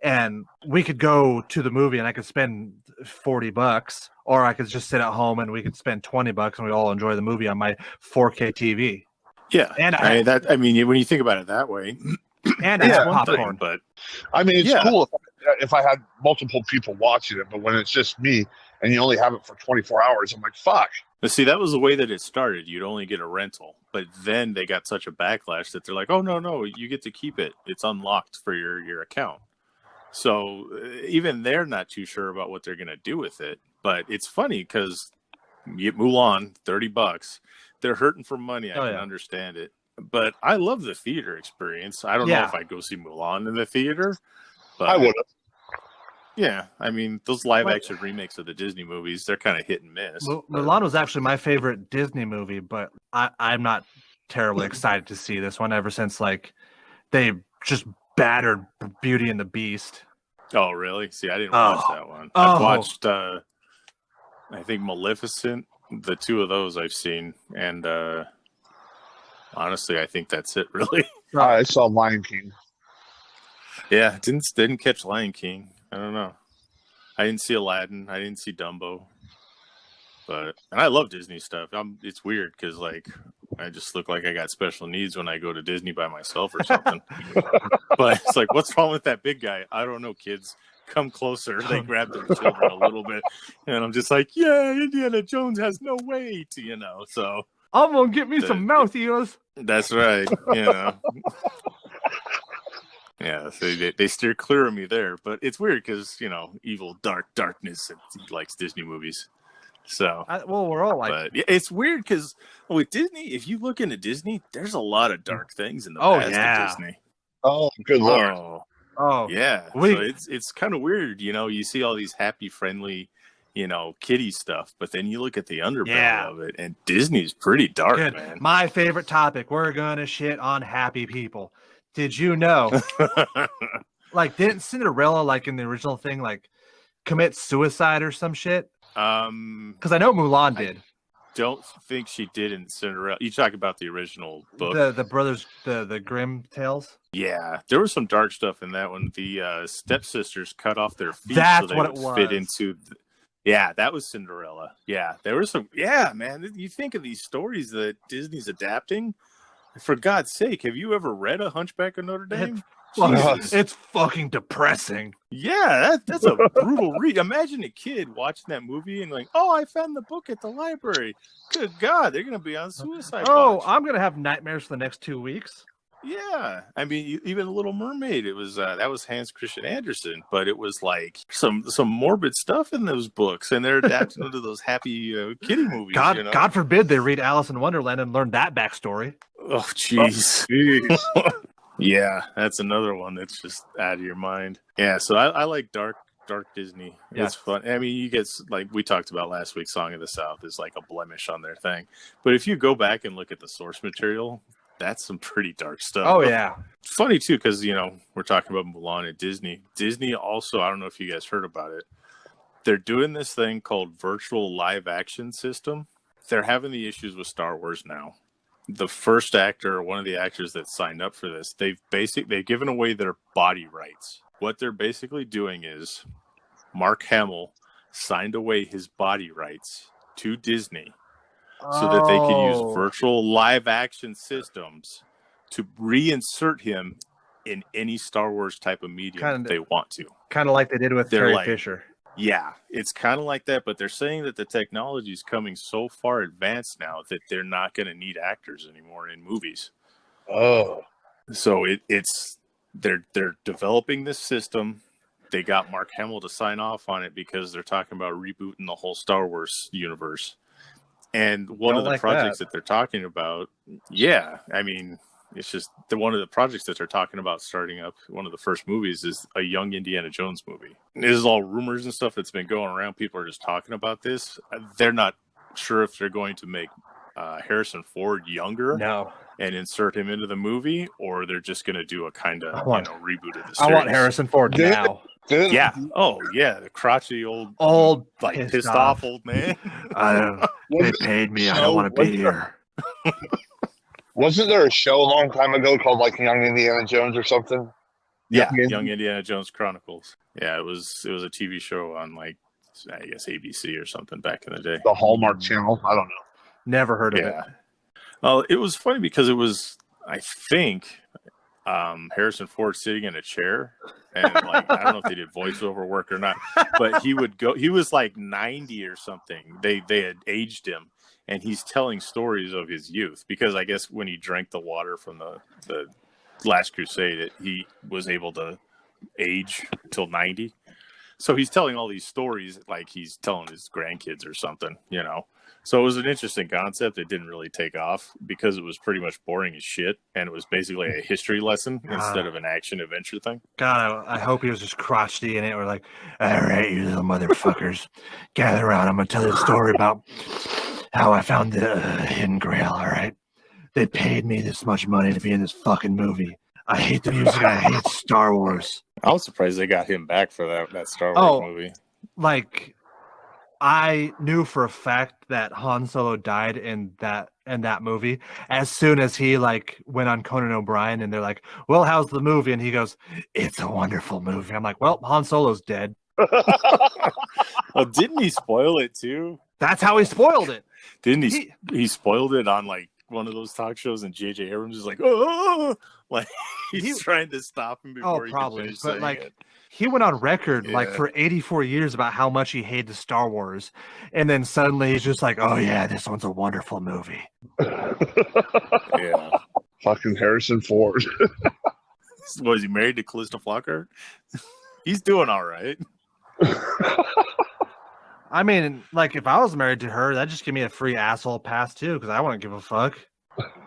Speaker 1: And we could go to the movie and I could spend $40, or I could just sit at home and we could spend $20 and we all enjoy the movie on my 4K TV.
Speaker 2: Yeah. And I mean, when you think about it that way,
Speaker 1: and it's popcorn.
Speaker 2: But
Speaker 3: I mean, it's cool if I had multiple people watching it, but when it's just me and you only have it for 24 hours, I'm like, fuck.
Speaker 2: But see, that was the way that it started. You'd only get a rental, but then they got such a backlash that they're like, oh, no, you get to keep it. It's unlocked for your account. So even they're not too sure about what they're going to do with it. But it's funny because Mulan, $30. They're hurting for money. I can understand it. But I love the theater experience. I don't know if I'd go see Mulan in the theater. But
Speaker 3: I would have.
Speaker 2: Yeah. I mean, those live action remakes of the Disney movies, they're kind of hit and miss.
Speaker 1: Mulan was actually my favorite Disney movie, but I'm not terribly excited to see this one ever since like they just battered Beauty and the Beast.
Speaker 2: Oh, really? See, I didn't watch that one. I've watched, I think, Maleficent. The two of those I've seen. And honestly, I think that's it, really.
Speaker 3: I saw Lion King.
Speaker 2: Yeah, didn't catch Lion King. I don't know. I didn't see Aladdin. I didn't see Dumbo. And I love Disney stuff. It's weird because, like, I just look like I got special needs when I go to Disney by myself or something. But it's like, what's wrong with that big guy? I don't know, kids. Come closer. They grab their children a little bit. And I'm just like, yeah, Indiana Jones has no weight, So
Speaker 1: I'm gonna get me some mouth ears.
Speaker 2: That's right. You know. Yeah, so they steer clear of me there, but it's weird because evil, darkness, and he likes Disney movies. So,
Speaker 1: well, we're all like,
Speaker 2: but yeah, it's weird because with Disney, if you look into Disney, there's a lot of dark things in the past of Disney.
Speaker 3: Oh, good lord!
Speaker 1: Oh,
Speaker 2: yeah. So it's kind of weird, You see all these happy, friendly, kiddie stuff, but then you look at the underbelly of it, and Disney's pretty dark, man.
Speaker 1: My favorite topic: we're gonna shit on happy people. Did you know? Like, didn't Cinderella, like in the original thing, like commit suicide or some shit? Because I know Mulan did.
Speaker 2: Don't think she did in Cinderella. You talk about the original book,
Speaker 1: the brothers, the Grimm tales.
Speaker 2: Yeah, there was some dark stuff in that one. The stepsisters cut off their feet
Speaker 1: That's
Speaker 2: so they
Speaker 1: what it
Speaker 2: would
Speaker 1: was.
Speaker 2: fit into. Yeah, that was Cinderella. Yeah, there was some. Yeah, man, you think of these stories that Disney's adapting. For God's sake, have you ever read A Hunchback of Notre Dame?
Speaker 1: It's fucking depressing.
Speaker 2: Yeah, that's a brutal read. Imagine a kid watching that movie and like, oh, I found the book at the library. Good God, they're going to be on suicide watch.
Speaker 1: I'm going to have nightmares for the next 2 weeks.
Speaker 2: Yeah, I mean, even The Little Mermaid, it was that was Hans Christian Andersen, but it was like some morbid stuff in those books, and they're adapting into those happy kiddie movies.
Speaker 1: God forbid they read Alice in Wonderland and learn that backstory.
Speaker 2: Oh, jeez. Yeah, that's another one that's just out of your mind. Yeah, so I like dark Disney. Yeah. It's fun. I mean, you get, like we talked about last week, Song of the South is like a blemish on their thing. But if you go back and look at the source material, that's some pretty dark stuff.
Speaker 1: Oh, yeah.
Speaker 2: It's funny, too, because, we're talking about Mulan and Disney. Disney also, I don't know if you guys heard about it, they're doing this thing called virtual live action system. They're having the issues with Star Wars now. The first actor, or one of the actors that signed up for this, they've given away their body rights. What they're basically doing is Mark Hamill signed away his body rights to Disney so that they can use virtual live action systems to reinsert him in any Star Wars type of medium they want to.
Speaker 1: Kind of like they did with Carrie Fisher.
Speaker 2: Yeah, it's kind of like that, but they're saying that the technology is coming so far advanced now that they're not going to need actors anymore in movies.
Speaker 3: Oh.
Speaker 2: So they're developing this system. They got Mark Hamill to sign off on it because they're talking about rebooting the whole Star Wars universe. And one of the projects that they're talking about, I mean, it's just one of the projects that they're talking about starting up. One of the first movies is a young Indiana Jones movie. This is all rumors and stuff that's been going around. People are just talking about this. They're not sure if they're going to make Harrison Ford younger and insert him into the movie, or they're just going to do a kind of reboot of the series.
Speaker 1: I want Harrison Ford now.
Speaker 2: Yeah. Oh, yeah. The crotchety old like pissed off old man.
Speaker 1: They paid me. I don't want to be here.
Speaker 3: Wasn't there a show a long time ago called like Young Indiana Jones or something?
Speaker 2: Yeah, Young Indiana Jones Chronicles. Yeah, it was a TV show on like I guess ABC or something back in the day.
Speaker 3: The Hallmark Channel. I don't know.
Speaker 1: Never heard of it.
Speaker 2: Well, it was funny because it was I think Harrison Ford sitting in a chair. And like I don't know if they did voiceover work or not, but he would go. He was like 90 or something. They had aged him, and he's telling stories of his youth because I guess when he drank the water from the Last Crusade, he was able to age till 90. So he's telling all these stories like he's telling his grandkids or something, So it was an interesting concept. It didn't really take off because it was pretty much boring as shit, and it was basically a history lesson instead of an action adventure thing.
Speaker 1: God, I hope he was just crotchety in it. Or like, all right, you little motherfuckers, gather around. I'm gonna tell you a story about how I found the Hidden Grail. All right, they paid me this much money to be in this fucking movie. I hate the music. I hate Star Wars.
Speaker 2: I was surprised they got him back for that Star Wars movie.
Speaker 1: Like, I knew for a fact that Han Solo died in that movie as soon as he like went on Conan O'Brien and they're like, well, how's the movie? And he goes, it's a wonderful movie. I'm like, well, Han Solo's dead.
Speaker 2: Well, didn't he spoil it too?
Speaker 1: That's how he spoiled it.
Speaker 2: Didn't he spoiled it on like one of those talk shows, and J.J. Abrams is like, oh, like he's trying to stop him before he can finish saying it.
Speaker 1: He went on record like for 84 years about how much he hated Star Wars, and then suddenly he's just like, "Oh yeah, this one's a wonderful movie."
Speaker 2: Yeah,
Speaker 3: fucking Harrison Ford.
Speaker 2: Was he married to Calista Flockhart? He's doing all right.
Speaker 1: I mean, like if I was married to her, that'd just give me a free asshole pass too, because I wouldn't give a fuck.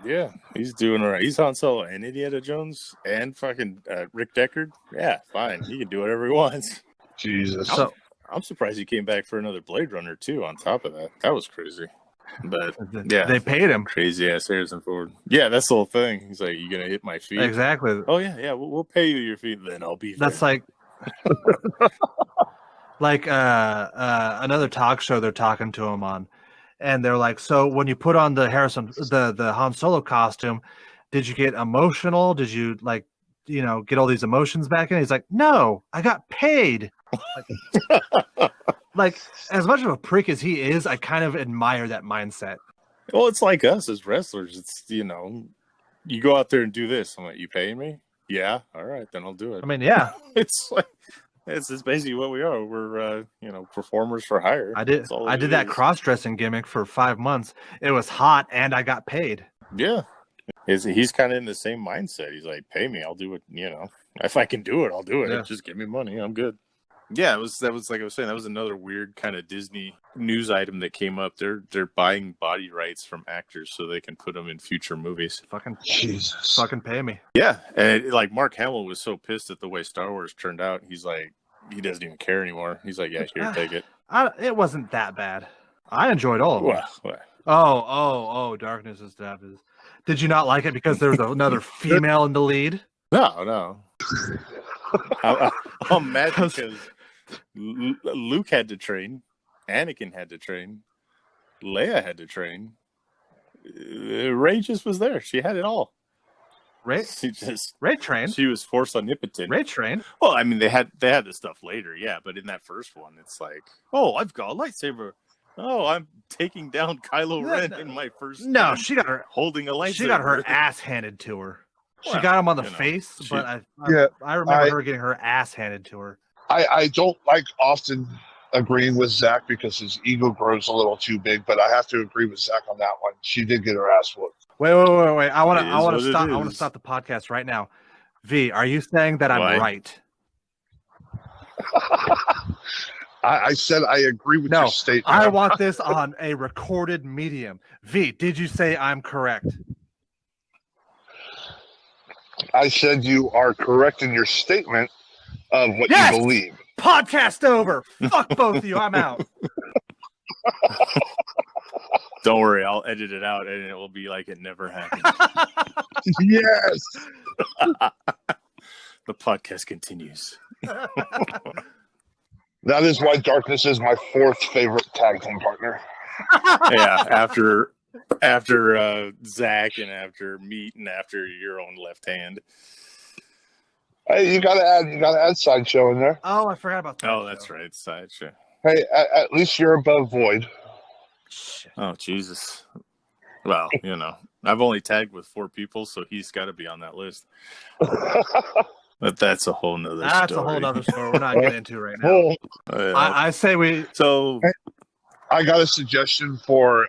Speaker 2: Yeah, he's doing all right. He's Han Solo and Indiana Jones and fucking Rick Deckard. Yeah, fine. He can do whatever he wants.
Speaker 3: Jesus.
Speaker 1: So
Speaker 2: I'm surprised he came back for another Blade Runner too. On top of that, that was crazy. But yeah,
Speaker 1: they paid him.
Speaker 2: Crazy ass Harrison Ford. Yeah, that's the whole thing. He's like, "You gonna hit my feet?"
Speaker 1: Exactly.
Speaker 2: Oh yeah, we'll pay you your feet. Then I'll be.
Speaker 1: That's
Speaker 2: there.
Speaker 1: like another talk show they're talking to him on. And they're like, so when you put on the Han Solo costume, did you get emotional? Did you get all these emotions back in? He's like, no, I got paid. Like as much of a prick as he is, I kind of admire that mindset.
Speaker 2: Well, it's like us as wrestlers. It's, you go out there and do this. I'm like, you paying me? Yeah. All right, then I'll do it.
Speaker 1: I mean, yeah.
Speaker 2: It's like, it's basically what we are. We're, performers for hire.
Speaker 1: I did that cross-dressing gimmick for 5 months. It was hot, and I got paid.
Speaker 2: Yeah. He's kind of in the same mindset. He's like, pay me. I'll do it. If I can do it, I'll do it.
Speaker 1: Yeah.
Speaker 2: Just give me money. I'm good. Yeah, that was like I was saying, that was another weird kind of Disney news item that came up. They're buying body rights from actors so they can put them in future movies.
Speaker 1: Fucking
Speaker 3: Jesus.
Speaker 1: Fucking pay me.
Speaker 2: Yeah, and Mark Hamill was so pissed at the way Star Wars turned out. He's like, he doesn't even care anymore. He's like, yeah, here, take it.
Speaker 1: It wasn't that bad. I enjoyed all of them. Oh, Darkness is Death. Did you not like it because there was another female in the lead?
Speaker 2: No. I'm mad because Luke had to train, Anakin had to train, Leia had to train. Rey just was there. She had it all.
Speaker 1: Rey trained.
Speaker 2: She was Force omnipotent.
Speaker 1: Rey trained.
Speaker 2: Well, I mean, they had the stuff later, yeah. But in that first one, it's like, oh, I've got a lightsaber. Oh, I'm taking down Kylo Ren in my first.
Speaker 1: No, she got her
Speaker 2: holding a lightsaber.
Speaker 1: She got her ass handed to her. She got him on the face, but I remember her getting her ass handed to her.
Speaker 3: I don't like often agreeing with Zach because his ego grows a little too big, but I have to agree with Zach on that one. She did get her ass whooped.
Speaker 1: Wait. I want to stop the podcast right now. V, are you saying that I'm right?
Speaker 3: I said I agree with your statement.
Speaker 1: I want this on a recorded medium. V, did you say I'm correct?
Speaker 3: I said you are correct in your statement of what you believe.
Speaker 1: Podcast over. Fuck both of you. I'm out.
Speaker 2: Don't worry, I'll edit it out and it will be like it never happened.
Speaker 3: Yes.
Speaker 2: The podcast continues.
Speaker 3: That is why Darkness is my fourth favorite tag team partner.
Speaker 2: Yeah, after Zach and after Meat and after your own left hand.
Speaker 3: Hey, you gotta add Sideshow in there.
Speaker 1: Oh, I forgot about that.
Speaker 2: Oh, that's right, Sideshow.
Speaker 3: Hey, at least you're above Void.
Speaker 1: Shit.
Speaker 2: Oh, Jesus. Well, I've only tagged with 4 people, so he's got to be on that list. But that's a whole nother story.
Speaker 1: That's a whole nother story we're not getting into right now. I say we...
Speaker 2: So...
Speaker 3: I got a suggestion for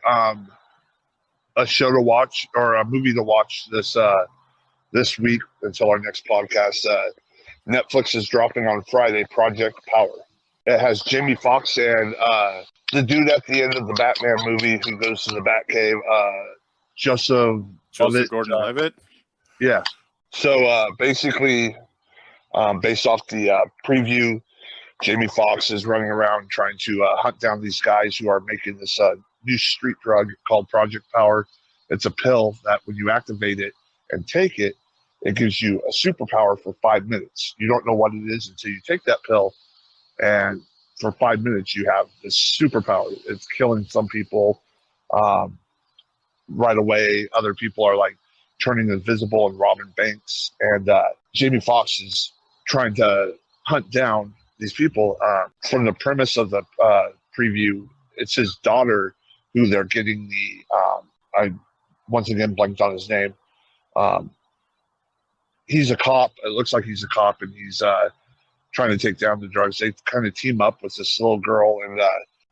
Speaker 3: a show to watch or a movie to watch this week until our next podcast. Netflix is dropping on Friday, Project Power. It has Jamie Foxx and the dude at the end of the Batman movie who goes to the Batcave, Joseph
Speaker 2: Gordon-Levitt.
Speaker 3: Yeah. So basically, based off the preview, Jamie Foxx is running around trying to hunt down these guys who are making this new street drug called Project Power. It's a pill that when you activate it and take it, it gives you a superpower for 5 minutes. You don't know what it is until you take that pill, and for 5 minutes you have this superpower. It's killing some people right away. Other people are like turning invisible and robbing banks. And Jamie Foxx is trying to hunt down these people. From the premise of the preview, it's his daughter who they're getting the once again blanked on his name. He's a cop. It looks like he's a cop, and he's trying to take down the drugs. They kind of team up with this little girl and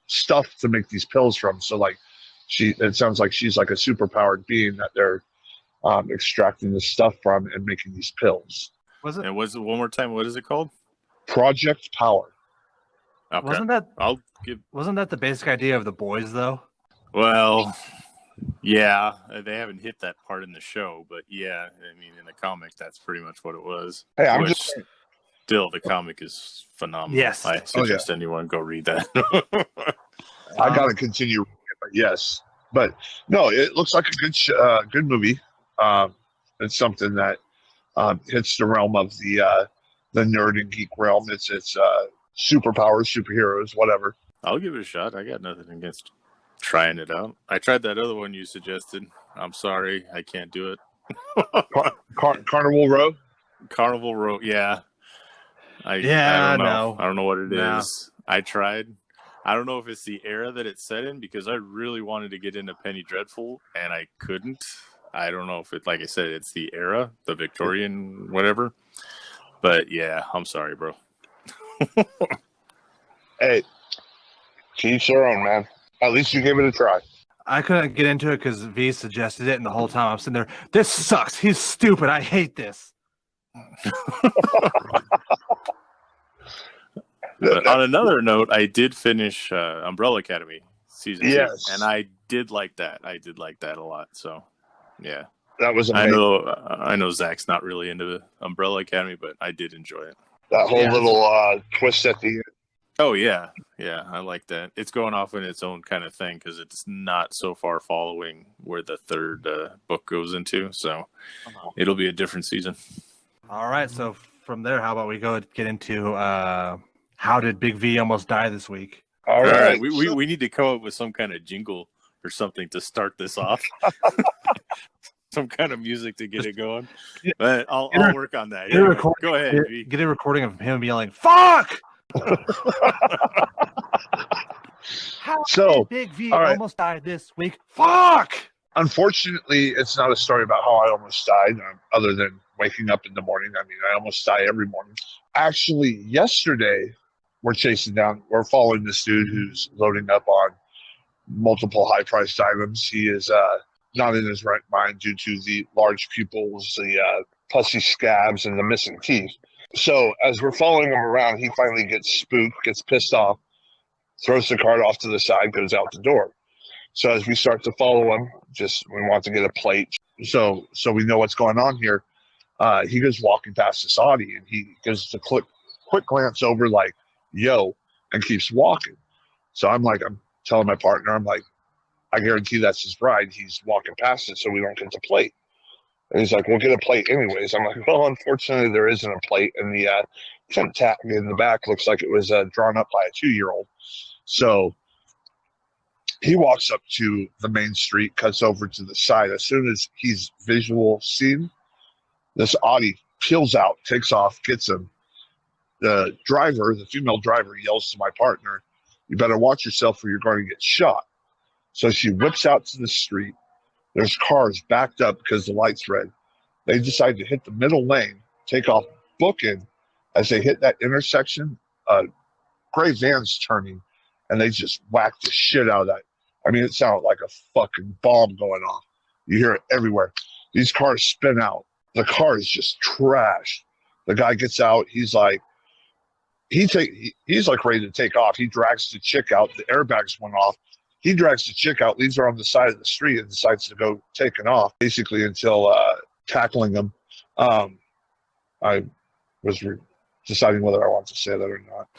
Speaker 3: stuff to make these pills from. So like it sounds like she's like a superpowered being that they're extracting this stuff from and making these pills.
Speaker 2: And was it one more time? What is it called?
Speaker 3: Project Power.
Speaker 2: Okay.
Speaker 1: Wasn't that the basic idea of The Boys though?
Speaker 2: Well, yeah, they haven't hit that part in the show, but yeah, I mean, in the comic, that's pretty much what it was.
Speaker 3: Hey, I'm just
Speaker 2: still, the comic is phenomenal.
Speaker 1: Yes.
Speaker 2: I suggest anyone go read that.
Speaker 3: I gotta continue reading it, but yes. But no, it looks like a good movie. It's something that hits the realm of the nerd and geek realm. It's superpowers, superheroes, whatever.
Speaker 2: I'll give it a shot. I got nothing against trying it out. I tried that other one you suggested. I'm sorry, I can't do it.
Speaker 3: Carnival Row?
Speaker 2: Carnival Row, yeah. I don't know. I don't know what it is. I tried. I don't know if it's the era that it's set in, because I really wanted to get into Penny Dreadful, and I couldn't. I don't know if it, like I said, it's the era, the Victorian whatever. But yeah, I'm sorry, bro.
Speaker 3: Hey, to each their own, man. At least you gave it a try.
Speaker 1: I couldn't get into it because V suggested it, and the whole time I'm sitting there, this sucks. He's stupid. I hate this.
Speaker 2: But on another note, I did finish Umbrella Academy season 2, and I did like that. I did like that a lot. So, yeah,
Speaker 3: that was amazing.
Speaker 2: I know Zach's not really into the Umbrella Academy, but I did enjoy it.
Speaker 3: That whole little twist at the end.
Speaker 2: Oh yeah, I like that. It's going off in its own kind of thing because it's not so far following where the third book goes into. So it'll be a different season.
Speaker 1: All right, so from there, how about we go get into how did Big V almost die this week?
Speaker 3: All right.
Speaker 2: We need to come up with some kind of jingle or something to start this off. Some kind of music to get it going. But I'll work on that. Go ahead.
Speaker 1: Get a recording of him yelling, "Fuck!" How did Big V almost died this week? Fuck!
Speaker 3: Unfortunately, it's not a story about how I almost died, other than waking up in the morning. I mean, I almost die every morning. Actually, yesterday, we're following this dude who's loading up on multiple high-priced items. He is not in his right mind due to the large pupils, the pussy scabs, and the missing teeth. So as we're following him around, he finally gets spooked, gets pissed off, throws the cart off to the side, goes out the door. So as we start to follow him, we want to get a plate. So we know what's going on here. He goes walking past this Audi, and he gives a quick glance over like, yo, and keeps walking. So I'm telling my partner, I'm like, I guarantee that's his ride. He's walking past it so we don't get the plate. And he's like, we'll get a plate anyways. I'm like, well, unfortunately, there isn't a plate. And the temp tag in the back looks like it was drawn up by a 2-year-old. So he walks up to the main street, cuts over to the side. As soon as he's visual seen, this Audi peels out, takes off, gets him. The female driver, yells to my partner, you better watch yourself or you're going to get shot. So she whips out to the street. There's cars backed up because the light's red. They decide to hit the middle lane, take off booking. As they hit that intersection, gray van's turning, and they just whack the shit out of that. I mean, it sounded like a fucking bomb going off. You hear it everywhere. These cars spin out. The car is just trashed. The guy gets out. He's like, he's like ready to take off. He drags the chick out. The airbags went off. He drags the chick out, leaves her on the side of the street, and decides to go taking off, basically until tackling them. I was deciding whether I want to say that or not.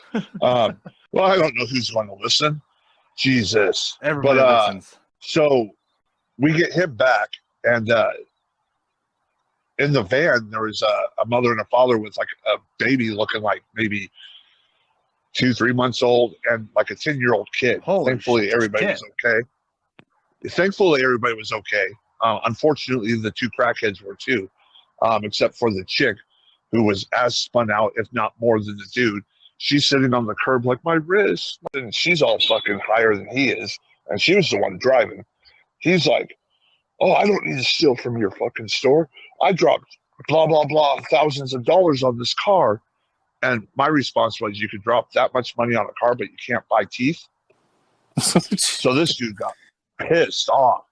Speaker 3: Well, I don't know who's going to listen. Jesus.
Speaker 1: Everybody listens.
Speaker 3: So we get him back, and in the van, there was a mother and a father with like a baby looking like maybe 2-3 months old, and like a 10-year-old kid. Thankfully, everybody was okay. Unfortunately, the 2 crackheads were too, except for the chick, who was as spun out, if not more than the dude. She's sitting on the curb like, my wrist. And she's all fucking higher than he is, and she was the one driving. He's like, Oh, I don't need to steal from your fucking store. I dropped blah, blah, blah, thousands of dollars on this car. And my response was, you could drop that much money on a car, but you can't buy teeth. So this dude got pissed off.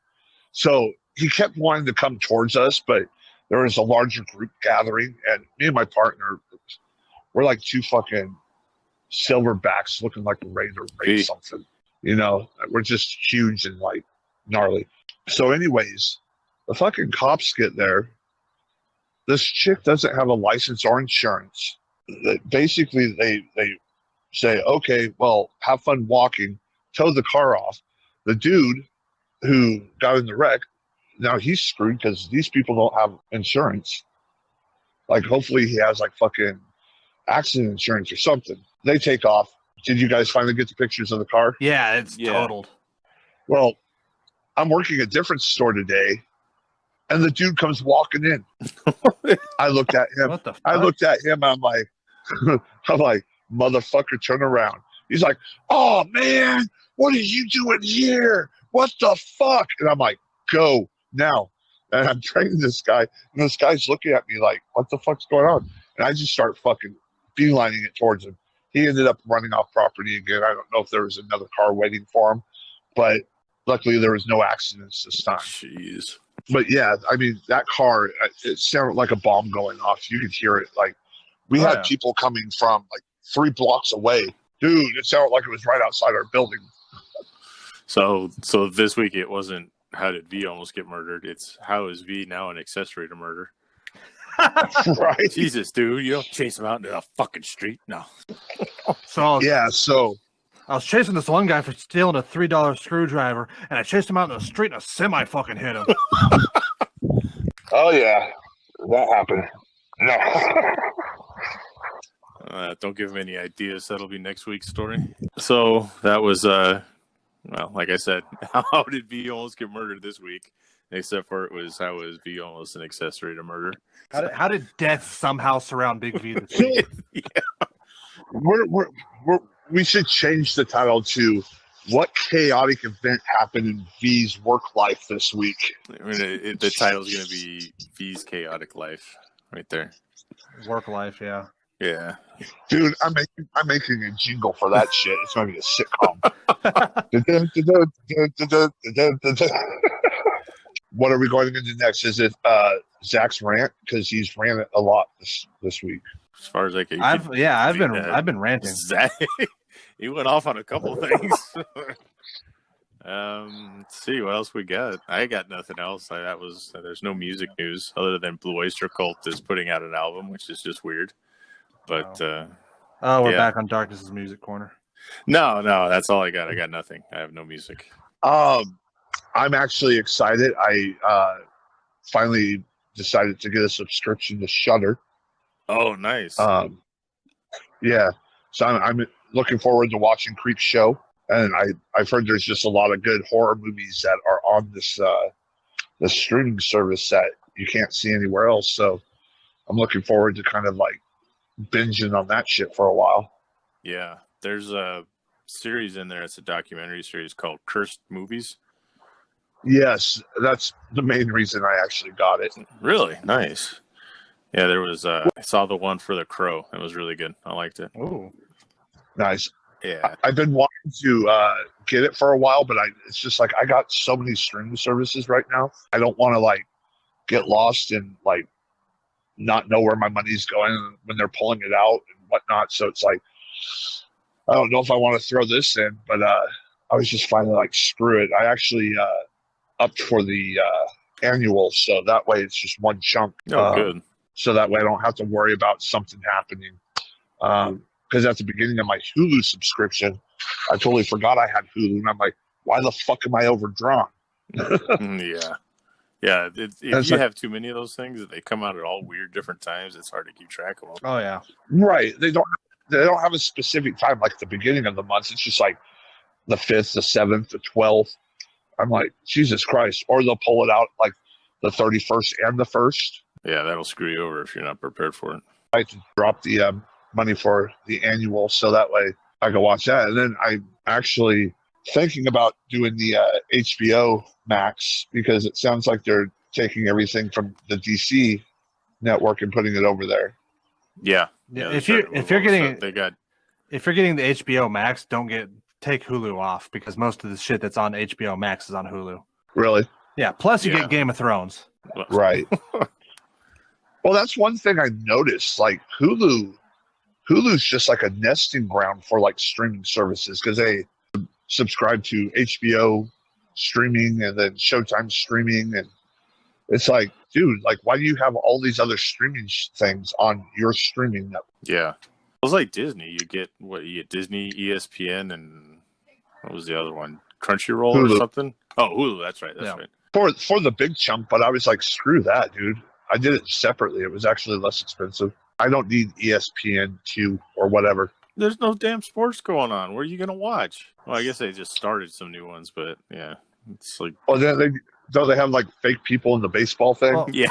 Speaker 3: So he kept wanting to come towards us, but there was a larger group gathering, and me and my partner, we're like two fucking silverbacks looking like we're ready to rape something. You know, we're just huge and like gnarly. So anyways, the fucking cops get there. This chick doesn't have a license or insurance. Basically, they say, okay, well, have fun walking, tow the car off. The dude who got in the wreck, now he's screwed because these people don't have insurance. Like, hopefully he has like fucking accident insurance or something. They take off. Did you guys finally get the pictures of the car?
Speaker 1: Yeah, it's totaled.
Speaker 3: Well, I'm working a different store today, and the dude comes walking in. I looked at him.
Speaker 1: What the fuck?
Speaker 3: I looked at him. I'm like, motherfucker, turn around. He's like, oh man, what are you doing here? What the fuck? And I'm like, go now. And I'm training this guy, and this guy's looking at me like, what the fuck's going on? And I just start fucking beelining it towards him. He ended up running off property again. I don't know if there was another car waiting for him, but luckily there was no accidents this time.
Speaker 2: Jeez.
Speaker 3: But yeah, I mean, that car, it sounded like a bomb going off. You could hear it. Like, we had people coming from like 3 blocks away. Dude, it sounded like it was right outside our building.
Speaker 2: So this week it wasn't how did V almost get murdered? It's how is V now an accessory to murder?
Speaker 3: Right?
Speaker 2: Jesus, dude, you don't chase him out into a fucking street. No.
Speaker 1: So
Speaker 3: I
Speaker 1: was chasing this one guy for stealing a $3 screwdriver, and I chased him out in the street, and a semi fucking hit him.
Speaker 3: Oh yeah, that happened. No.
Speaker 2: Don't give him any ideas. That'll be next week's story. So that was well, like I said, how did V almost get murdered this week? Except for it was how was V almost an accessory to murder?
Speaker 1: How did death somehow surround Big V this week?
Speaker 3: Yeah. We should change the title to "What Chaotic Event Happened in V's Work Life This Week."
Speaker 2: I mean, the title's going to be V's Chaotic Life, right there.
Speaker 1: Work life, yeah.
Speaker 2: Yeah,
Speaker 3: dude, I'm making a jingle for that shit. It's going to be a sitcom. What are we going into next? Is it Zach's rant? Because he's ranted a lot this week.
Speaker 2: As far as I can,
Speaker 1: I've been ranting.
Speaker 2: Zach, he went off on a couple things. Let's see what else we got. I got nothing else. There's no music news other than Blue Oyster Cult is putting out an album, which is just weird. But
Speaker 1: we're back on Darkness's music corner.
Speaker 2: No, that's all I got. I got nothing. I have no music.
Speaker 3: I'm actually excited. I finally decided to get a subscription to Shudder.
Speaker 2: Oh, nice.
Speaker 3: Yeah. So I'm looking forward to watching Creep Show, and I've heard there's just a lot of good horror movies that are on this streaming service that you can't see anywhere else. So I'm looking forward to kind of like binging on that shit for a while.
Speaker 2: Yeah, there's a series in there. It's a documentary series called Cursed Movies.
Speaker 3: Yes, that's the main reason I actually got it.
Speaker 2: Really? Nice. Yeah, there was I saw the one for The Crow. It was really good. I liked it.
Speaker 1: Oh,
Speaker 3: nice.
Speaker 2: Yeah,
Speaker 3: I've been wanting to get it for a while, but it's just like I got so many streaming services right now. I don't want to like get lost and like not know where my money's going when they're pulling it out and whatnot. So it's like I don't know if I want to throw this in, but I was just finally like, screw it. I actually upped for the annual, so that way it's just one chunk.
Speaker 2: Oh, good.
Speaker 3: So that way I don't have to worry about something happening. Because at the beginning of my Hulu subscription, I totally forgot I had Hulu, and I'm like, why the fuck am I overdrawn?
Speaker 2: Yeah. If you have too many of those things, they come out at all weird different times. It's hard to keep track of them.
Speaker 1: Oh yeah,
Speaker 3: right. They don't have a specific time like the beginning of the month. It's just like the 5th, the 7th, the 12th. I'm like, Jesus Christ! Or they'll pull it out like the 31st and the 1st.
Speaker 2: Yeah, that'll screw you over if you're not prepared for it.
Speaker 3: I had to drop the money for the annual, so that way I can watch that. And then I actually thinking about doing the HBO Max because it sounds like they're taking everything from the DC network and putting it over there.
Speaker 2: Yeah.
Speaker 1: If you're getting
Speaker 2: they got
Speaker 1: if you're getting the HBO Max, take Hulu off because most of the shit that's on HBO Max is on Hulu.
Speaker 3: Really?
Speaker 1: Yeah. Plus, you get Game of Thrones.
Speaker 3: Right. Well, that's one thing I noticed. Like Hulu's just like a nesting ground for like streaming services because they subscribe to HBO streaming and then Showtime streaming, and it's like, dude, like, why do you have all these other streaming things on your streaming network?
Speaker 2: Yeah. It was like Disney. You get Disney, ESPN, and what was the other one? Crunchyroll
Speaker 3: Hulu.
Speaker 2: or something? Oh, Hulu. That's right. That's right.
Speaker 3: For the big chunk, but I was like, screw that, dude. I did it separately. It was actually less expensive. I don't need ESPN2 or whatever.
Speaker 2: There's no damn sports going on. Where are you going to watch? Well, I guess they just started some new ones, but yeah. It's like...
Speaker 3: Well, don't they have like fake people in the baseball thing?
Speaker 1: Well,
Speaker 2: yeah.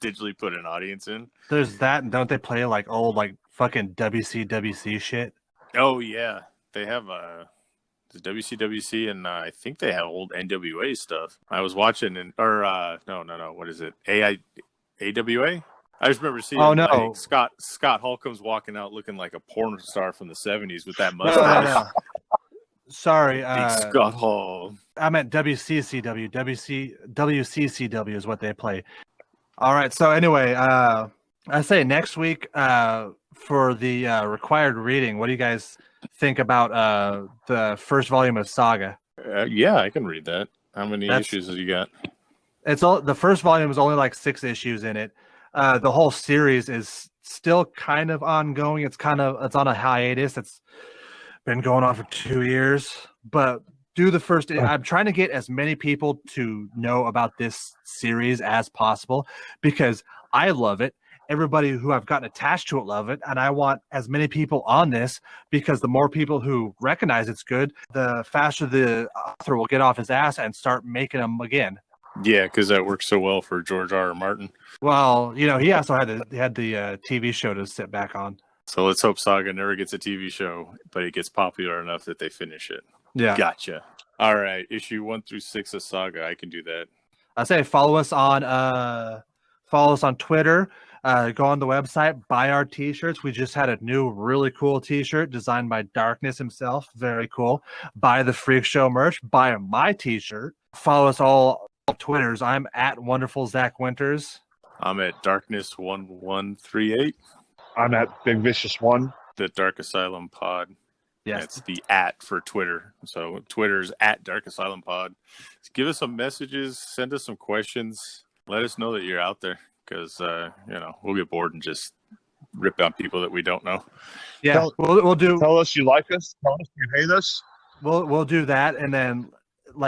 Speaker 2: Digitally put an audience in.
Speaker 1: There's that, and don't they play like old like fucking WCWC shit?
Speaker 2: Oh, yeah. They have the WCWC, and I think they have old NWA stuff. I was watching, no. What is it? AWA? I just remember seeing like, Scott Holcomb's walking out looking like a porn star from the 70s with that mustache.
Speaker 1: No. Sorry.
Speaker 2: Big Scott Hall.
Speaker 1: I meant WCCW. WCCW is what they play. All right. So anyway, I say next week for the required reading, what do you guys think about the first volume of Saga?
Speaker 2: Yeah, I can read that. How many issues have you got?
Speaker 1: The first volume is only like 6 issues in it. The whole series is still kind of ongoing. It's on a hiatus. It's been going on for 2 years. But I'm trying to get as many people to know about this series as possible because I love it. Everybody who I've gotten attached to it love it, and I want as many people on this because the more people who recognize it's good, the faster the author will get off his ass and start making them again.
Speaker 2: Yeah, because that works so well for George R. R. Martin.
Speaker 1: Well, he also had the TV show to sit back on.
Speaker 2: So let's hope Saga never gets a TV show, but it gets popular enough that they finish it.
Speaker 1: Yeah.
Speaker 2: Gotcha. All right, issue 1 through 6 of Saga. I can do that.
Speaker 1: I say follow us on Twitter. Go on the website, buy our t-shirts. We just had a new really cool t-shirt designed by Darkness himself. Very cool. Buy the Freak Show merch. Buy my t-shirt. Follow us all on Twitters. I'm at Wonderful Zach Winters.
Speaker 2: I'm at Darkness1138.
Speaker 3: I'm at Big Vicious 1.
Speaker 2: The Dark Asylum Pod.
Speaker 1: Yes.
Speaker 2: That's the @, for Twitter. So Twitter's at Dark Asylum Pod. Give us some messages. Send us some questions. Let us know that you're out there. Because, we'll get bored and just rip on people that we don't know.
Speaker 1: Yeah, we'll do.
Speaker 3: Tell us you like us. Tell us you hate us.
Speaker 1: We'll do that, and then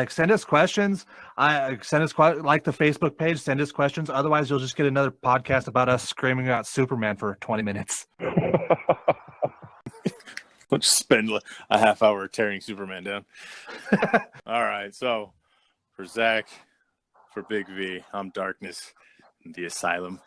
Speaker 1: send us questions. Like the Facebook page. Send us questions. Otherwise, you'll just get another podcast about us screaming about Superman for 20 minutes.
Speaker 2: We'll just spend a half hour tearing Superman down. All right, so for Zach, for Big V, I'm Darkness. The Asylum.